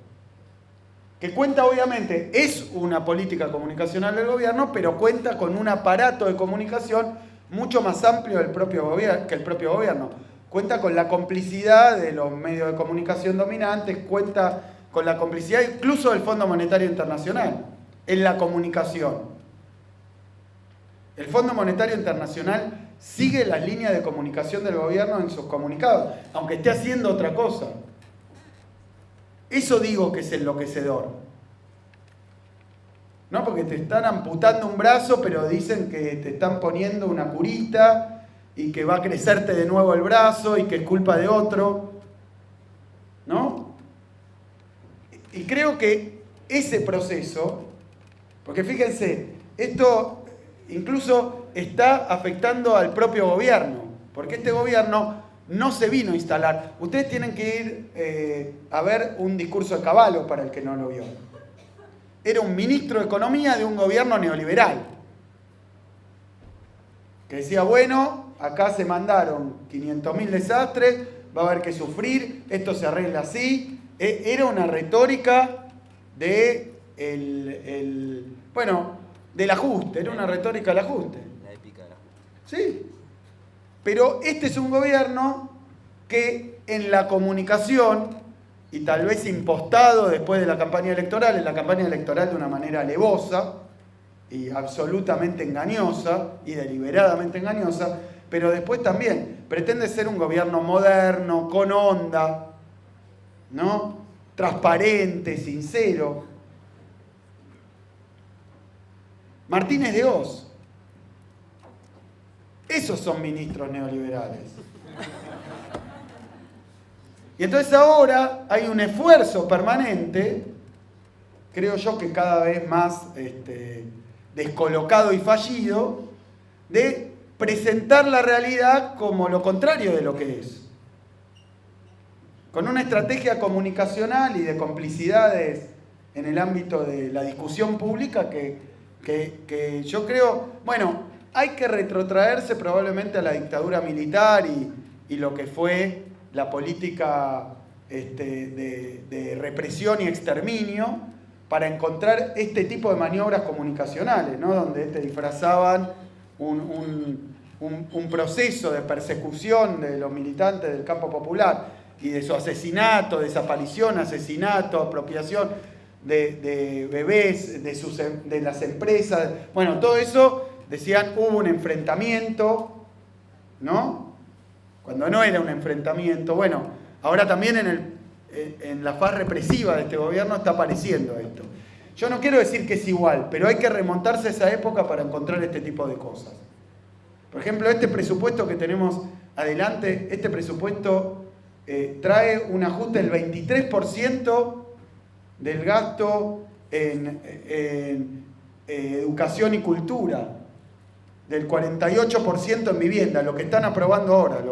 que cuenta obviamente, es una política comunicacional del gobierno, pero cuenta con un aparato de comunicación mucho más amplio que el propio gobierno. Cuenta con la complicidad de los medios de comunicación dominantes, cuenta con la complicidad incluso del Fondo Monetario Internacional en la comunicación. El Fondo Monetario Internacional sigue las líneas de comunicación del gobierno en sus comunicados, aunque esté haciendo otra cosa. Eso digo que es enloquecedor. No porque te están amputando un brazo, pero dicen que te están poniendo una curita y que va a crecerte de nuevo el brazo y que es culpa de otro. ¿No? Y creo que ese proceso, porque fíjense, esto incluso está afectando al propio gobierno, porque este gobierno no se vino a instalar. Ustedes tienen que ir a ver un discurso de Cavallo para el que no lo vio. Era un ministro de Economía de un gobierno neoliberal, que decía, bueno, acá se mandaron 500.000 desastres, va a haber que sufrir, esto se arregla así. Era una retórica del ajuste, era una retórica del ajuste. La épica del ajuste. Sí. Pero este es un gobierno que en la comunicación, y tal vez impostado después de la campaña electoral, en la campaña electoral de una manera alevosa y absolutamente engañosa y deliberadamente engañosa, pero después también pretende ser un gobierno moderno, con onda, ¿no? Transparente, sincero. Martínez de Oz. Esos son ministros neoliberales. Y entonces ahora hay un esfuerzo permanente, creo yo que cada vez más descolocado y fallido, de presentar la realidad como lo contrario de lo que es. Con una estrategia comunicacional y de complicidades en el ámbito de la discusión pública que yo creo, bueno, hay que retrotraerse probablemente a la dictadura militar y lo que fue la política de represión y exterminio para encontrar este tipo de maniobras comunicacionales, ¿no? Donde disfrazaban un proceso de persecución de los militantes del campo popular y de su asesinato, desaparición, asesinato, apropiación de bebés, de las empresas. Bueno, todo eso, decían, hubo un enfrentamiento, ¿no? Cuando no era un enfrentamiento. Bueno, ahora también en la faz represiva de este gobierno está apareciendo esto. Yo no quiero decir que es igual, pero hay que remontarse a esa época para encontrar este tipo de cosas. Por ejemplo, este presupuesto que tenemos adelante, este presupuesto trae un ajuste del 23% del gasto en educación y cultura, del 48% en vivienda, lo que están aprobando ahora,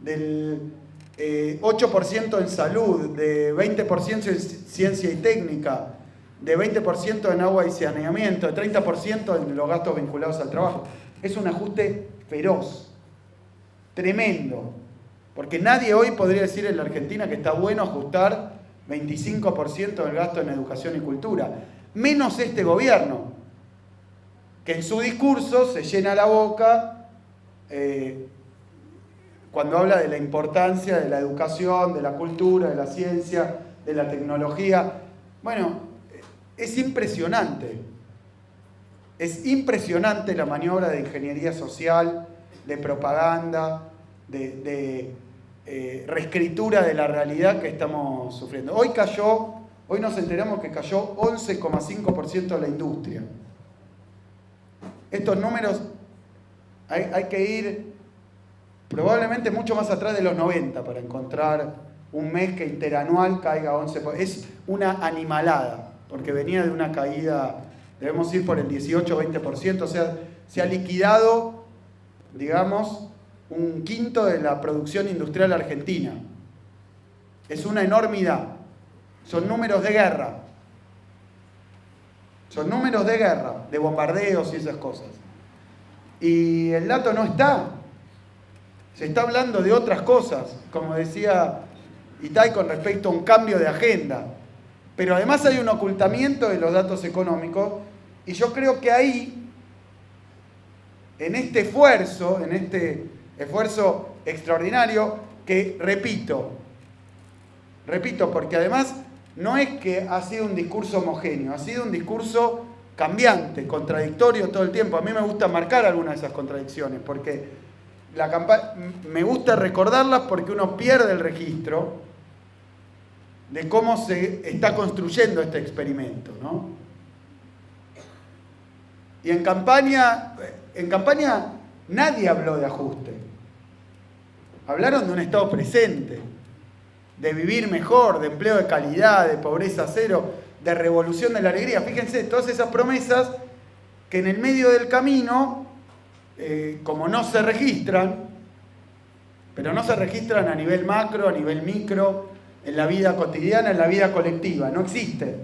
del 8% en salud, de 20% en ciencia y técnica, de 20% en agua y saneamiento, de 30% en los gastos vinculados al trabajo. Es un ajuste feroz, tremendo, porque nadie hoy podría decir en la Argentina que está bueno ajustar 25% del gasto en educación y cultura, menos este gobierno, que en su discurso se llena la boca cuando habla de la importancia de la educación, de la cultura, de la ciencia, de la tecnología. Bueno, es impresionante. Es impresionante la maniobra de ingeniería social, de propaganda, de reescritura de la realidad que estamos sufriendo. Hoy nos enteramos que cayó 11,5% la industria. Estos números hay que ir probablemente mucho más atrás de los 90 para encontrar un mes que interanual caiga 11%. Es una animalada, porque venía de una caída, debemos ir por el 18-20%, o sea, se ha liquidado, digamos, un quinto de la producción industrial argentina. Es una enormidad. Son números de guerra. Son números de guerra, de bombardeos y esas cosas. Y el dato no está. Se está hablando de otras cosas, como decía Itay, con respecto a un cambio de agenda. Pero además hay un ocultamiento de los datos económicos, y yo creo que ahí, en este esfuerzo extraordinario, que repito, porque además no es que ha sido un discurso homogéneo, ha sido un discurso cambiante, contradictorio todo el tiempo. A mí me gusta marcar algunas de esas contradicciones, porque me gusta recordarlas, porque uno pierde el registro de cómo se está construyendo este experimento, ¿no? Y en campaña nadie habló de ajuste. Hablaron de un Estado presente, de vivir mejor, de empleo de calidad, de pobreza cero, de revolución de la alegría. Fíjense, todas esas promesas que en el medio del camino, como no se registran, pero no se registran a nivel macro, a nivel micro, en la vida cotidiana, en la vida colectiva, no existen.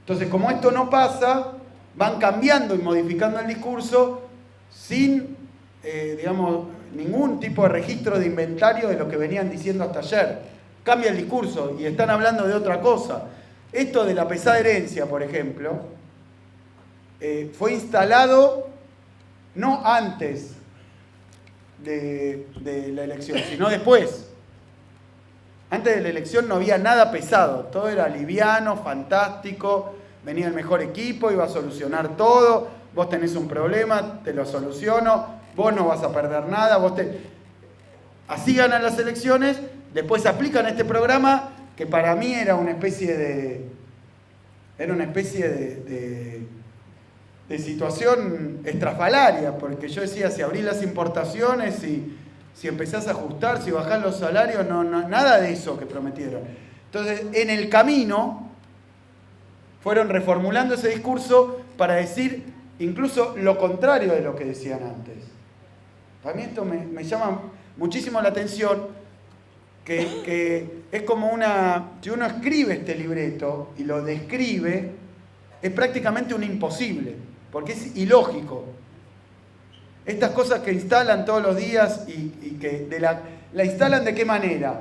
Entonces, como esto no pasa, van cambiando y modificando el discurso sin, digamos, ningún tipo de registro de inventario de lo que venían diciendo hasta ayer. Cambia el discurso y están hablando de otra cosa. Esto de la pesada herencia, por ejemplo, fue instalado no antes de la elección, sino después. Antes de la elección no había nada pesado, todo era liviano, fantástico, venía el mejor equipo, iba a solucionar todo, vos tenés un problema, te lo soluciono, vos no vas a perder nada, así ganan las elecciones, después aplican este programa que para mí era una especie de situación estrafalaria, porque yo decía, si abrís las importaciones, si empezás a ajustar, si bajás los salarios, no, nada de eso que prometieron. Entonces, en el camino, fueron reformulando ese discurso para decir incluso lo contrario de lo que decían antes. Para mí esto me llama muchísimo la atención, que es como si uno escribe este libreto y lo describe, es prácticamente un imposible, porque es ilógico. Estas cosas que instalan todos los días y que la instalan ¿de qué manera?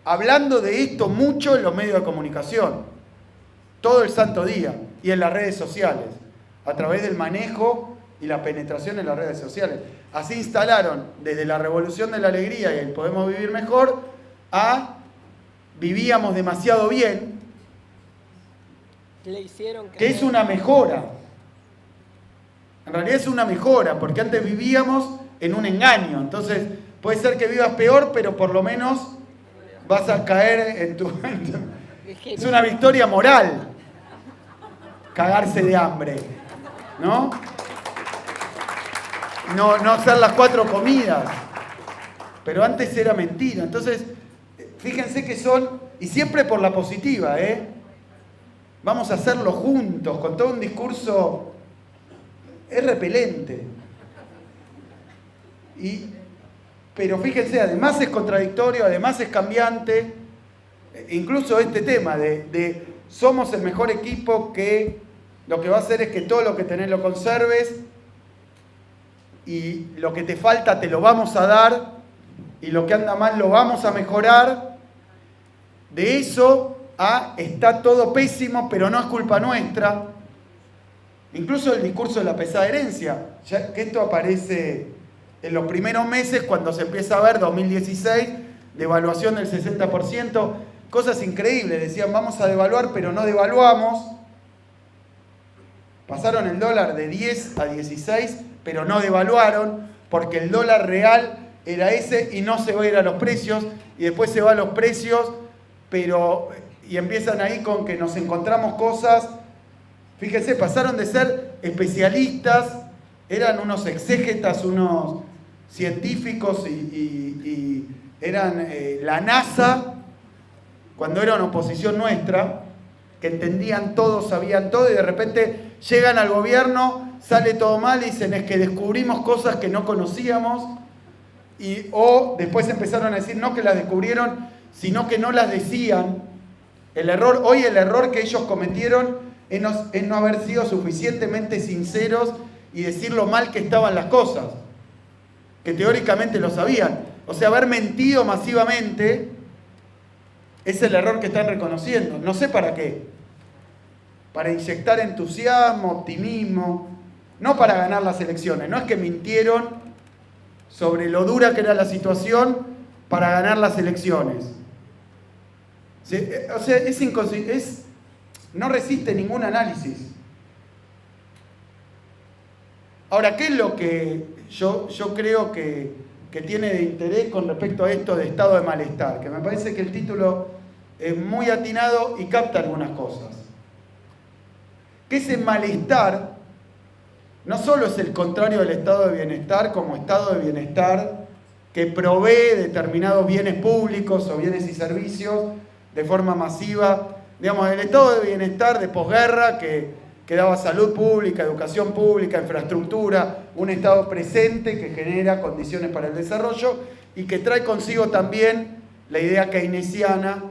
Hablando de esto mucho en los medios de comunicación, todo el santo día, y en las redes sociales, a través del manejo y la penetración en las redes sociales. Así instalaron desde la revolución de la alegría y el podemos vivir mejor a vivíamos demasiado bien, que es una mejora. En realidad es una mejora, porque antes vivíamos en un engaño. Entonces, puede ser que vivas peor, pero por lo menos vas a caer en tu... Es una victoria moral, cagarse de hambre, ¿no? No hacer las 4 comidas. Pero antes era mentira. Entonces, fíjense que son... Y siempre por la positiva, ¿eh? Vamos a hacerlo juntos, con todo un discurso... Es repelente. Pero fíjense, además es contradictorio, además es cambiante. Incluso este tema de somos el mejor equipo, que lo que va a hacer es que todo lo que tenés lo conserves y lo que te falta te lo vamos a dar y lo que anda mal lo vamos a mejorar. De eso a está todo pésimo, pero no es culpa nuestra. Incluso el discurso de la pesada herencia, ya que esto aparece en los primeros meses, cuando se empieza a ver 2016, devaluación del 60%, cosas increíbles, decían vamos a devaluar pero no devaluamos, pasaron el dólar de 10 a 16 pero no devaluaron porque el dólar real era ese y no se va a ir a los precios y después se va a los precios, pero y empiezan ahí con que nos encontramos cosas, fíjense, pasaron de ser especialistas, eran unos exégetas, unos científicos y eran la NASA, cuando era una oposición nuestra, que entendían todo, sabían todo, y de repente llegan al gobierno, sale todo mal y dicen es que descubrimos cosas que no conocíamos, o después empezaron a decir no que las descubrieron, sino que no las decían. El error que ellos cometieron es no haber sido suficientemente sinceros y decir lo mal que estaban las cosas, que teóricamente lo sabían. O sea, haber mentido masivamente es el error que están reconociendo. No sé para qué. Para inyectar entusiasmo, optimismo, no para ganar las elecciones. No es que mintieron sobre lo dura que era la situación para ganar las elecciones. O sea, no resiste ningún análisis. Ahora, ¿qué es lo que yo creo que tiene de interés con respecto a esto de estado de malestar? Que me parece que el título es muy atinado y capta algunas cosas. Que ese malestar no solo es el contrario del estado de bienestar como estado de bienestar que provee determinados bienes públicos o bienes y servicios de forma masiva, digamos, el estado de bienestar de posguerra que daba salud pública, educación pública, infraestructura, un estado presente que genera condiciones para el desarrollo y que trae consigo también la idea keynesiana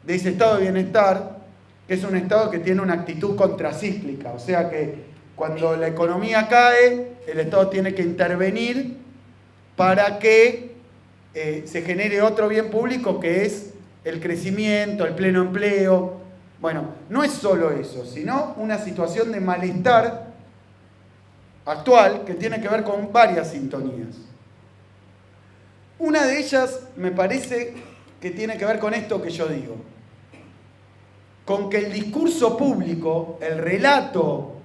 de ese estado de bienestar, que es un estado que tiene una actitud contracíclica, o sea que cuando la economía cae, el Estado tiene que intervenir para que se genere otro bien público que es el crecimiento, el pleno empleo. Bueno, no es solo eso, sino una situación de malestar actual que tiene que ver con varias sintonías. Una de ellas me parece que tiene que ver con esto que yo digo, con que el discurso público, el relato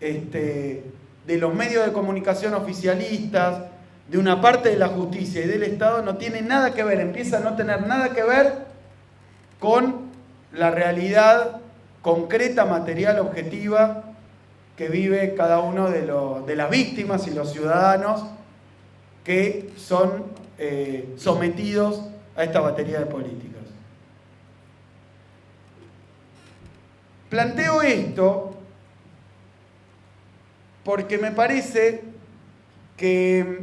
de los medios de comunicación oficialistas, de una parte de la justicia y del Estado, no tiene nada que ver, empieza a no tener nada que ver con la realidad concreta, material, objetiva que vive cada uno de las víctimas y los ciudadanos que son sometidos a esta batería de políticas. Planteo esto porque me parece que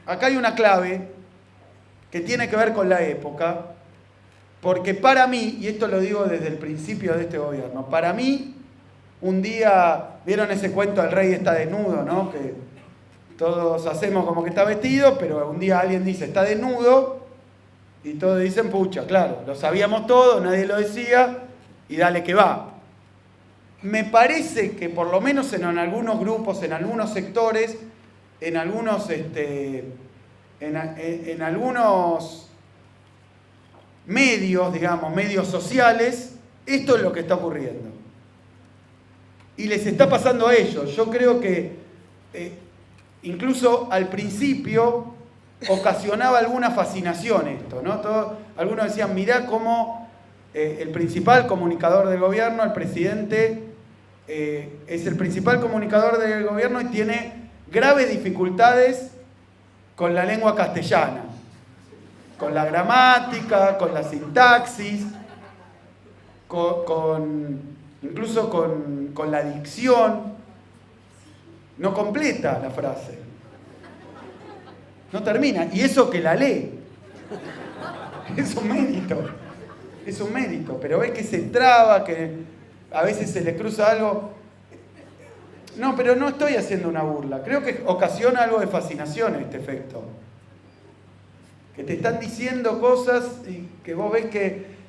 acá hay una clave que tiene que ver con la época, porque para mí, y esto lo digo desde el principio de este gobierno, para mí, un día, ¿vieron ese cuento del rey está desnudo, no? Que todos hacemos como que está vestido, pero un día alguien dice está desnudo, y todos dicen, pucha, claro, lo sabíamos todos, nadie lo decía, y dale que va. Me parece que por lo menos en algunos grupos, en algunos sectores, en algunos medios, digamos, medios sociales, esto es lo que está ocurriendo. Y les está pasando a ellos. Yo creo que incluso al principio ocasionaba alguna fascinación esto, ¿no? Algunos decían, mirá cómo el principal comunicador del gobierno, el presidente, es el principal comunicador del gobierno y tiene graves dificultades con la lengua castellana, con la gramática, con la sintaxis, incluso con la dicción. No completa la frase, no termina, y eso que la lee es un mérito, pero ves que se traba, que a veces se le cruza algo. No, pero no estoy haciendo una burla, creo que ocasiona algo de fascinación este efecto, que te están diciendo cosas y que vos ves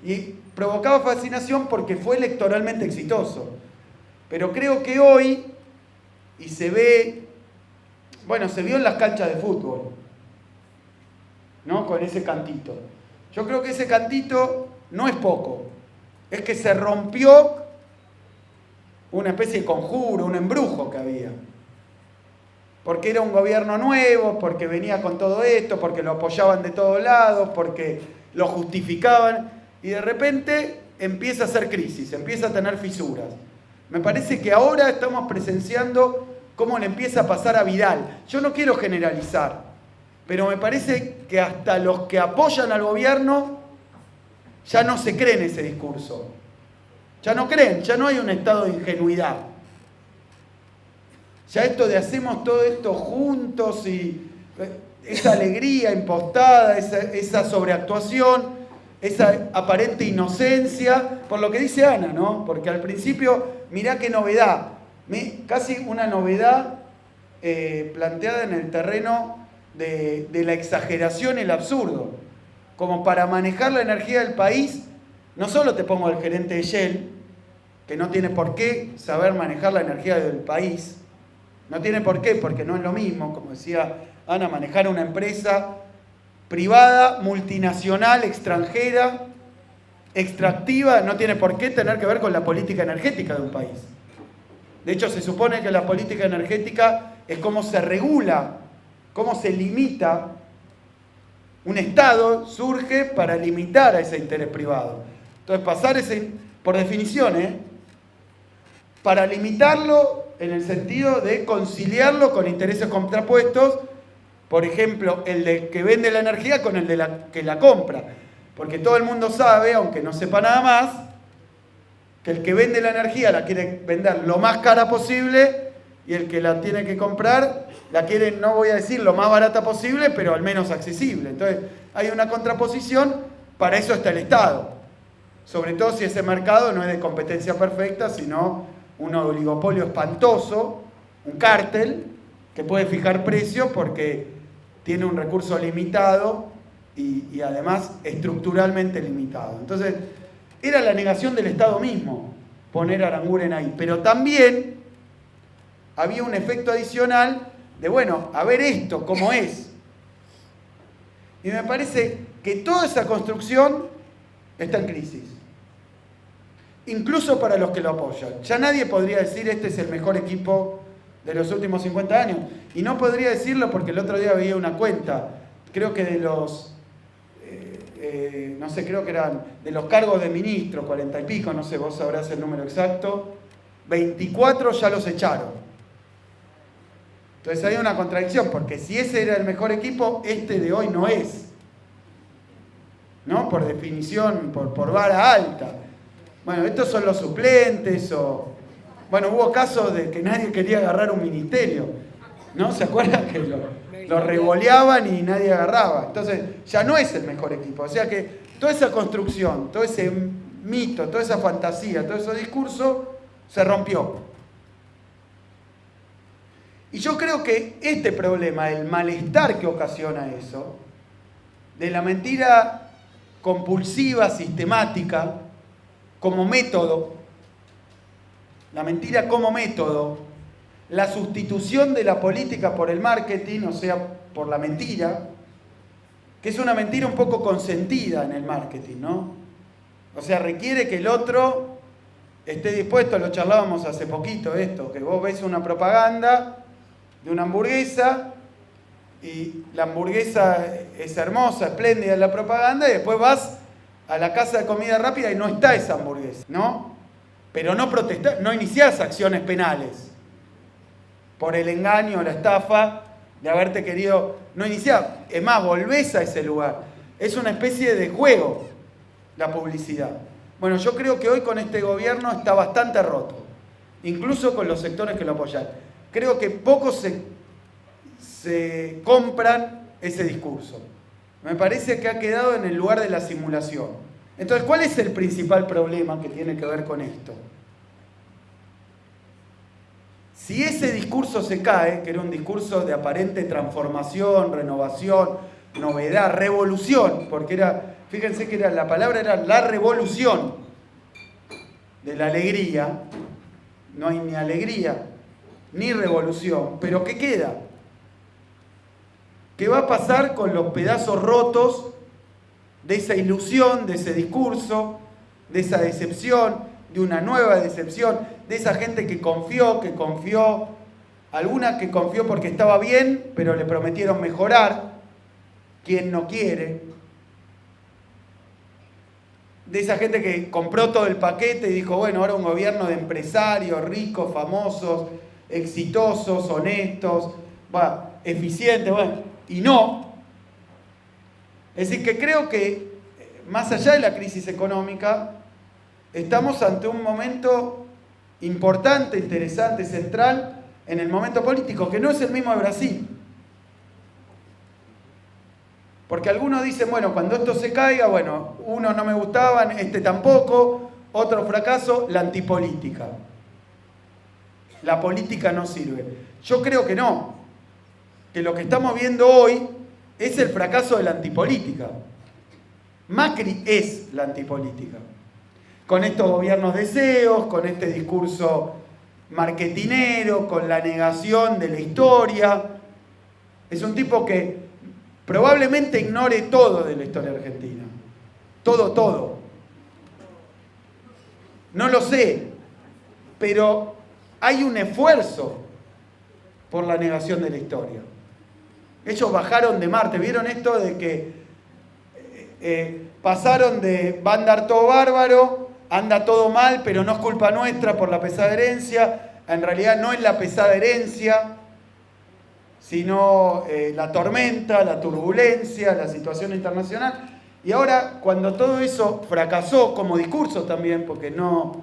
y provocaba fascinación porque fue electoralmente exitoso, pero creo que hoy, y se ve, Bueno, se vio en las canchas de fútbol, ¿no? Con ese cantito. Yo creo que ese cantito no es poco, es que se rompió una especie de conjuro, un embrujo que había. Porque era un gobierno nuevo, porque venía con todo esto, porque lo apoyaban de todos lados, porque lo justificaban, y de repente empieza a hacer crisis, empieza a tener fisuras. Me parece que ahora estamos presenciando cómo le empieza a pasar a Vidal. Yo no quiero generalizar, pero me parece que hasta los que apoyan al gobierno ya no se creen ese discurso. Ya no creen, ya no hay un estado de ingenuidad. Ya esto de hacemos todo esto juntos y esa alegría impostada, esa sobreactuación, esa aparente inocencia, por lo que dice Ana, ¿no? Porque al principio, mirá qué novedad, casi una novedad planteada en el terreno de la exageración y el absurdo. Como para manejar la energía del país, no solo te pongo al gerente de Shell, que no tiene por qué saber manejar la energía del país, no tiene por qué, porque no es lo mismo, como decía Ana, manejar una empresa privada, multinacional, extranjera, extractiva, no tiene por qué tener que ver con la política energética de un país. De hecho, se supone que la política energética es cómo se regula, cómo se limita. Un Estado surge para limitar a ese interés privado. Entonces, pasar ese, por definición, para limitarlo en el sentido de conciliarlo con intereses contrapuestos, por ejemplo, el de que vende la energía con el de que la compra. Porque todo el mundo sabe, aunque no sepa nada más, que el que vende la energía la quiere vender lo más cara posible y el que la tiene que comprar la quiere, no voy a decir lo más barata posible, pero al menos accesible. Entonces, hay una contraposición, para eso está el Estado. Sobre todo si ese mercado no es de competencia perfecta, sino un oligopolio espantoso, un cártel, que puede fijar precios porque tiene un recurso limitado y además estructuralmente limitado. Entonces, era la negación del Estado mismo poner a Aranguren ahí, pero también había un efecto adicional de, bueno, a ver esto, cómo es. Y me parece que toda esa construcción está en crisis. Incluso para los que lo apoyan. Ya nadie podría decir este es el mejor equipo de los últimos 50 años. Y no podría decirlo porque el otro día veía una cuenta, creo que de los, no sé, creo que eran de los cargos de ministro, 40 y pico, no sé, vos sabrás el número exacto, 24 ya los echaron. Entonces hay una contradicción, porque si ese era el mejor equipo, este de hoy no es. ¿No? Por definición, por vara alta. Bueno, estos son los suplentes o... Bueno, hubo casos de que nadie quería agarrar un ministerio, ¿no? ¿Se acuerdan que lo revoleaban y nadie agarraba? Entonces, ya no es el mejor equipo. O sea que toda esa construcción, todo ese mito, toda esa fantasía, todo ese discurso se rompió. Y yo creo que este problema, el malestar que ocasiona eso, de la mentira compulsiva, sistemática, como método, la mentira como método, la sustitución de la política por el marketing, o sea, por la mentira, que es una mentira un poco consentida en el marketing, ¿no? O sea, requiere que el otro esté dispuesto, lo charlábamos hace poquito esto, que vos ves una propaganda de una hamburguesa y la hamburguesa es hermosa, espléndida en la propaganda y después vas a la casa de comida rápida y no está esa hamburguesa, ¿no? Pero no protestás, no iniciás acciones penales por el engaño, la estafa de haberte querido, no iniciar, es más, volvés a ese lugar. Es una especie de juego la publicidad. Bueno, yo creo que hoy con este gobierno está bastante roto, incluso con los sectores que lo apoyan. Creo que pocos se compran ese discurso. Me parece que ha quedado en el lugar de la simulación. Entonces, ¿cuál es el principal problema que tiene que ver con esto? Si ese discurso se cae, que era un discurso de aparente transformación, renovación, novedad, revolución, porque era, fíjense que la palabra era la revolución de la alegría, no hay ni alegría ni revolución, pero ¿qué queda? ¿Qué va a pasar con los pedazos rotos de esa ilusión, de ese discurso, de esa decepción, de una nueva decepción, de esa gente que confió, alguna que confió porque estaba bien, pero le prometieron mejorar, quien no quiere? De esa gente que compró todo el paquete y dijo, bueno, ahora un gobierno de empresarios, ricos, famosos, exitosos, honestos, eficientes, y no. Es decir, que creo que más allá de la crisis económica, estamos ante un momento importante, interesante, central en el momento político, que no es el mismo de Brasil. Porque algunos dicen, bueno, cuando esto se caiga, bueno, unos no me gustaban, este tampoco, otro fracaso, la antipolítica. La política no sirve. Yo creo que no, que lo que estamos viendo hoy es el fracaso de la antipolítica. Macri es la antipolítica. Con estos gobiernos deseos, con este discurso marketinero, con la negación de la historia. Es un tipo que probablemente ignore todo de la historia argentina. Todo. No lo sé, pero hay un esfuerzo por la negación de la historia. Ellos bajaron de Marte. ¿Vieron esto de que pasaron de va a andar todo bárbaro, anda todo mal, pero no es culpa nuestra por la pesada herencia? En realidad no es la pesada herencia, sino la tormenta, la turbulencia, la situación internacional. Y ahora, cuando todo eso fracasó como discurso también, porque no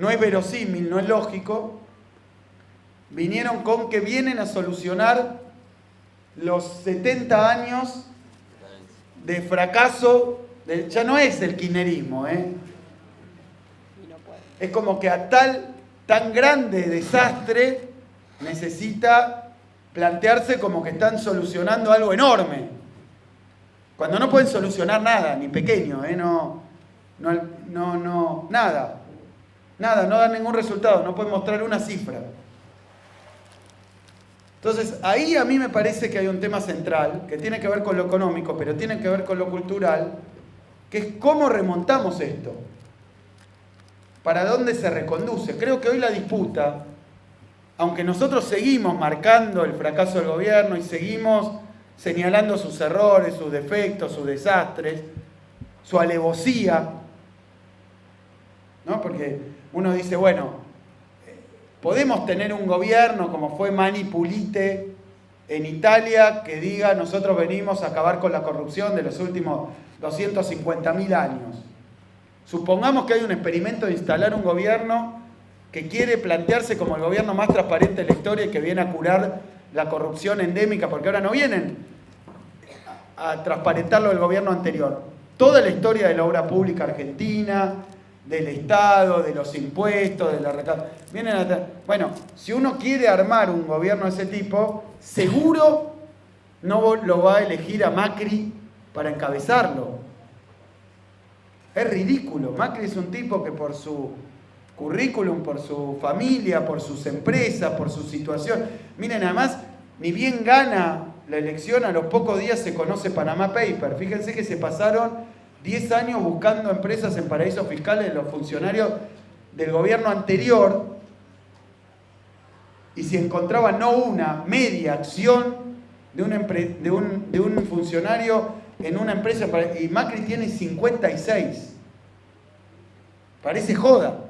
es verosímil, no es lógico, vinieron con que vienen a solucionar los 70 años de fracaso, ya no es el kirchnerismo, es como que a tan grande desastre necesita plantearse como que están solucionando algo enorme, cuando no pueden solucionar nada, ni pequeño, nada, no dan ningún resultado, no pueden mostrar una cifra. Entonces, ahí a mí me parece que hay un tema central, que tiene que ver con lo económico, pero tiene que ver con lo cultural, que es cómo remontamos esto, para dónde se reconduce. Creo que hoy la disputa, aunque nosotros seguimos marcando el fracaso del gobierno y seguimos señalando sus errores, sus defectos, sus desastres, su alevosía, ¿no? Porque uno dice, bueno, podemos tener un gobierno como fue Mani Pulite en Italia, que diga, nosotros venimos a acabar con la corrupción de los últimos 250.000 años. Supongamos que hay un experimento de instalar un gobierno que quiere plantearse como el gobierno más transparente de la historia y que viene a curar la corrupción endémica, porque ahora no vienen a transparentar lo del gobierno anterior. Toda la historia de la obra pública argentina, del Estado, de los impuestos, de la recaudación. Bueno, si uno quiere armar un gobierno de ese tipo, seguro no lo va a elegir a Macri para encabezarlo. Es ridículo. Macri es un tipo que por su currículum, por su familia, por sus empresas, por su situación. Miren, además, ni bien gana la elección, a los pocos días se conoce Panama Papers. Fíjense que se pasaron 10 años buscando empresas en paraísos fiscales de los funcionarios del gobierno anterior, y si encontraban no una, media acción de un funcionario en una empresa, y Macri tiene 56. Parece joda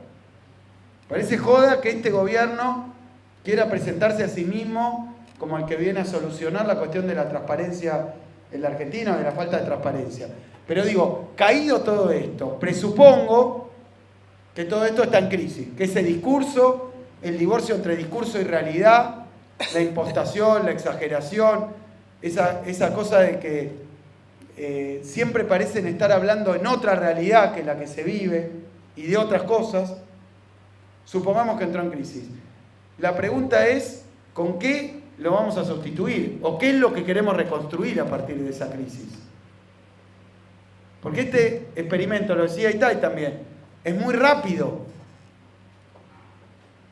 que este gobierno quiera presentarse a sí mismo como el que viene a solucionar la cuestión de la transparencia en la Argentina, o de la falta de transparencia. Pero digo, caído todo esto, presupongo que todo esto está en crisis, que ese discurso, el divorcio entre discurso y realidad, la impostación, la exageración, esa cosa de que siempre parecen estar hablando en otra realidad que la que se vive y de otras cosas, supongamos que entró en crisis. La pregunta es, ¿con qué lo vamos a sustituir? ¿O qué es lo que queremos reconstruir a partir de esa crisis? Porque este experimento, lo decía Itay también, es muy rápido.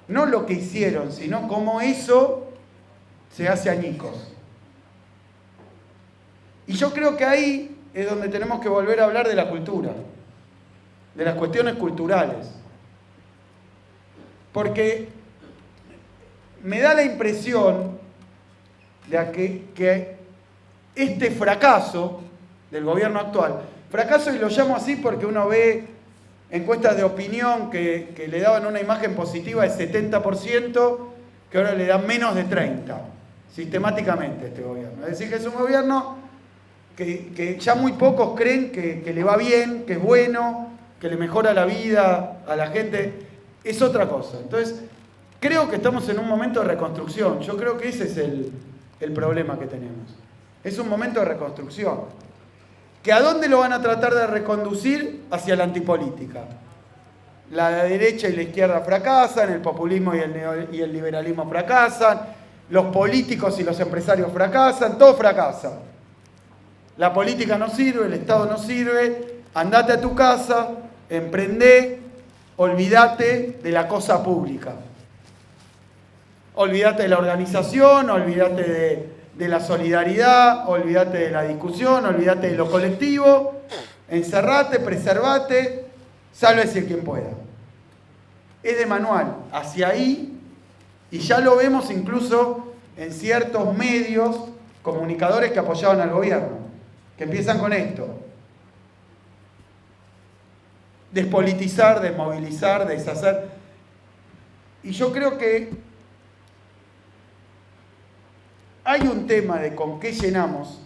No lo que hicieron, sino cómo eso se hace añicos. Y yo creo que ahí es donde tenemos que volver a hablar de la cultura, de las cuestiones culturales. Porque me da la impresión de que este fracaso del gobierno actual, fracaso y lo llamo así porque uno ve encuestas de opinión que le daban una imagen positiva de 70%, que ahora le dan menos de 30%, sistemáticamente a este gobierno. Es decir, que es un gobierno que ya muy pocos creen que le va bien, que es bueno, que le mejora la vida a la gente. Es otra cosa. Entonces, creo que estamos en un momento de reconstrucción. Yo creo que ese es el problema que tenemos. Es un momento de reconstrucción. ¿Que a dónde lo van a tratar de reconducir? Hacia la antipolítica. La derecha y la izquierda fracasan, el populismo y el liberalismo fracasan, los políticos y los empresarios fracasan, todos fracasan. La política no sirve, el Estado no sirve, andate a tu casa, emprendé, olvídate de la cosa pública. Olvídate de la organización, olvídate de la solidaridad, olvídate de la discusión, olvídate de lo colectivo, encerrate, preservate, sálvese quien pueda. Es de manual, hacia ahí, y ya lo vemos incluso en ciertos medios, comunicadores que apoyaban al gobierno, que empiezan con esto: despolitizar, desmovilizar, deshacer. Y yo creo que hay un tema de con qué llenamos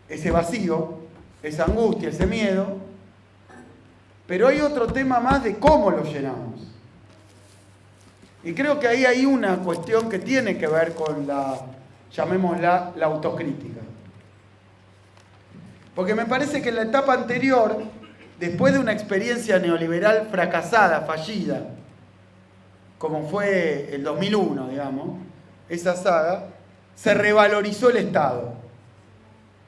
ese vacío, esa angustia, ese miedo, pero hay otro tema más de cómo lo llenamos. Y creo que ahí hay una cuestión que tiene que ver con llamémosla, la autocrítica. Porque me parece que en la etapa anterior, después de una experiencia neoliberal fracasada, fallida, como fue el 2001, digamos, esa saga, se revalorizó el Estado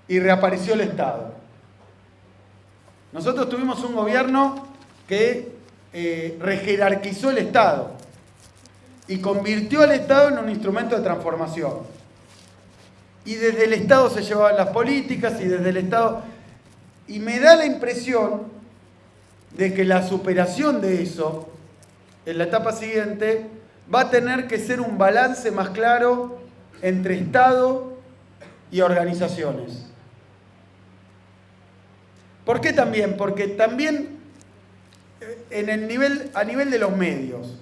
y reapareció el Estado. Nosotros tuvimos un gobierno que rejerarquizó el Estado y convirtió al Estado en un instrumento de transformación. Y desde el Estado se llevaban las políticas y desde el Estado... Y me da la impresión de que la superación de eso, en la etapa siguiente, va a tener que ser un balance más claro entre Estado y organizaciones. ¿Por qué también? Porque también a nivel de los medios.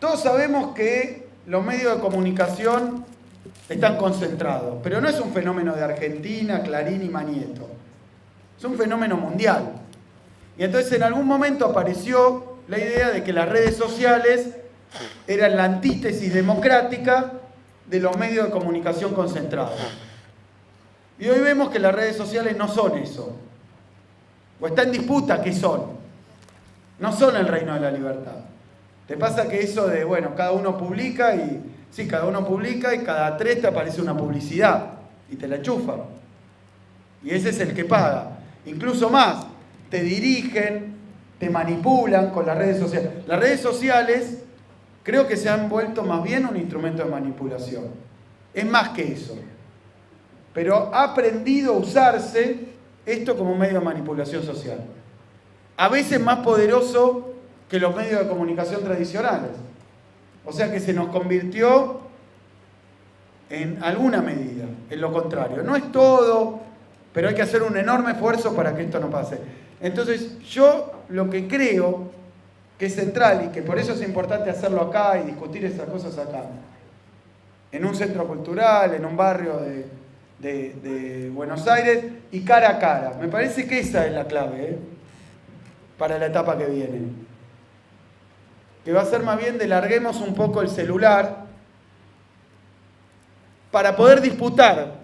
Todos sabemos que los medios de comunicación están concentrados, pero no es un fenómeno de Argentina, Clarín y Manieto. Es un fenómeno mundial. Y entonces en algún momento apareció la idea de que las redes sociales eran la antítesis democrática de los medios de comunicación concentrados. Y hoy vemos que las redes sociales no son eso. O está en disputa qué son. No son el reino de la libertad. Te pasa que eso de, bueno, cada uno publica y... Sí, cada uno publica y cada 3 te aparece una publicidad y te la enchufan. Y ese es el que paga. Incluso más, te dirigen, te manipulan con las redes sociales. Las redes sociales creo que se han vuelto más bien un instrumento de manipulación. Es más que eso. Pero ha aprendido a usarse esto como un medio de manipulación social. A veces más poderoso que los medios de comunicación tradicionales. O sea que se nos convirtió en alguna medida, en lo contrario. No es todo, pero hay que hacer un enorme esfuerzo para que esto no pase. Entonces, yo lo que creo que es central y que por eso es importante hacerlo acá y discutir esas cosas acá, en un centro cultural, en un barrio de Buenos Aires y cara a cara. Me parece que esa es la clave, para la etapa que viene. Que va a ser más bien de larguemos un poco el celular para poder disputar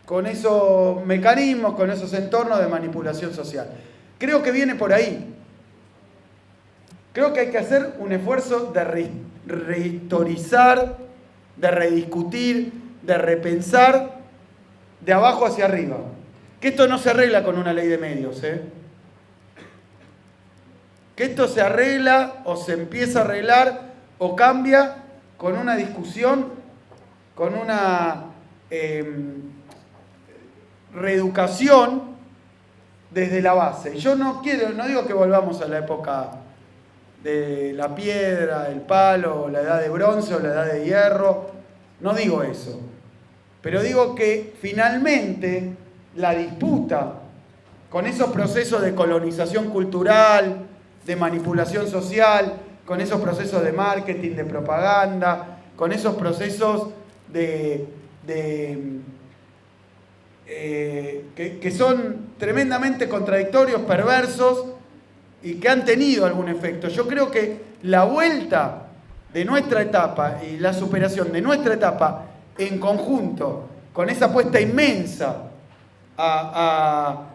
con esos mecanismos, con esos entornos de manipulación social. Creo que viene por ahí. Creo que hay que hacer un esfuerzo de rehistorizar, de rediscutir, de repensar de abajo hacia arriba. Que esto no se arregla con una ley de medios, Que esto se arregla o se empieza a arreglar o cambia con una discusión, con una reeducación desde la base. Yo no digo que volvamos a la época de la piedra, el palo, la edad de bronce o la edad de hierro, no digo eso, pero digo que finalmente la disputa con esos procesos de colonización cultural, de manipulación social, con esos procesos de marketing, de propaganda, con esos procesos que son tremendamente contradictorios, perversos y que han tenido algún efecto. Yo creo que la vuelta de nuestra etapa y la superación de nuestra etapa en conjunto con esa apuesta inmensa a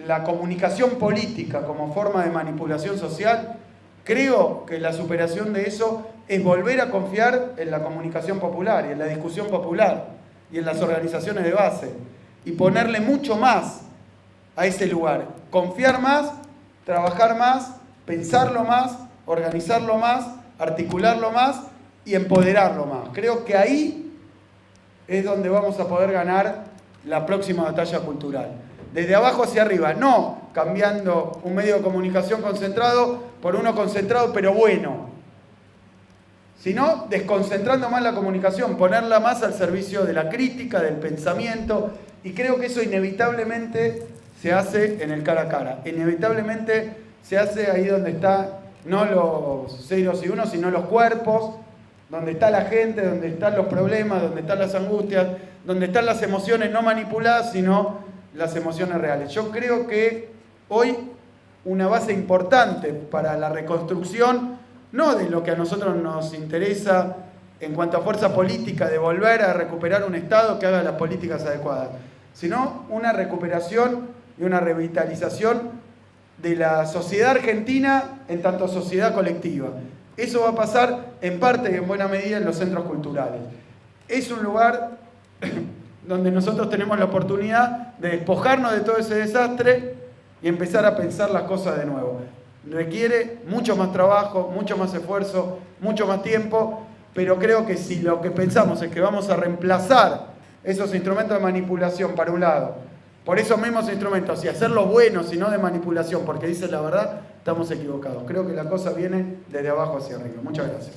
la comunicación política como forma de manipulación social, creo que la superación de eso es volver a confiar en la comunicación popular y en la discusión popular y en las organizaciones de base y ponerle mucho más a ese lugar, confiar más, trabajar más, pensarlo más, organizarlo más, articularlo más y empoderarlo más. Creo que ahí es donde vamos a poder ganar la próxima batalla cultural. Desde abajo hacia arriba, no cambiando un medio de comunicación concentrado por uno concentrado pero bueno, sino desconcentrando más la comunicación, ponerla más al servicio de la crítica, del pensamiento, y creo que eso inevitablemente se hace en el cara a cara, inevitablemente se hace ahí donde está no los ceros y unos, sino los cuerpos, donde está la gente, donde están los problemas, donde están las angustias, donde están las emociones no manipuladas, sino las emociones reales. Yo creo que hoy una base importante para la reconstrucción, no de lo que a nosotros nos interesa en cuanto a fuerza política, de volver a recuperar un Estado que haga las políticas adecuadas, sino una recuperación y una revitalización de la sociedad argentina en tanto sociedad colectiva. Eso va a pasar en parte y en buena medida en los centros culturales. Es un lugar donde nosotros tenemos la oportunidad de despojarnos de todo ese desastre y empezar a pensar las cosas de nuevo. Requiere mucho más trabajo, mucho más esfuerzo, mucho más tiempo, pero creo que si lo que pensamos es que vamos a reemplazar esos instrumentos de manipulación para un lado, por esos mismos instrumentos y hacerlos buenos y no de manipulación, porque dicen la verdad, estamos equivocados. Creo que la cosa viene desde abajo hacia arriba. Muchas gracias.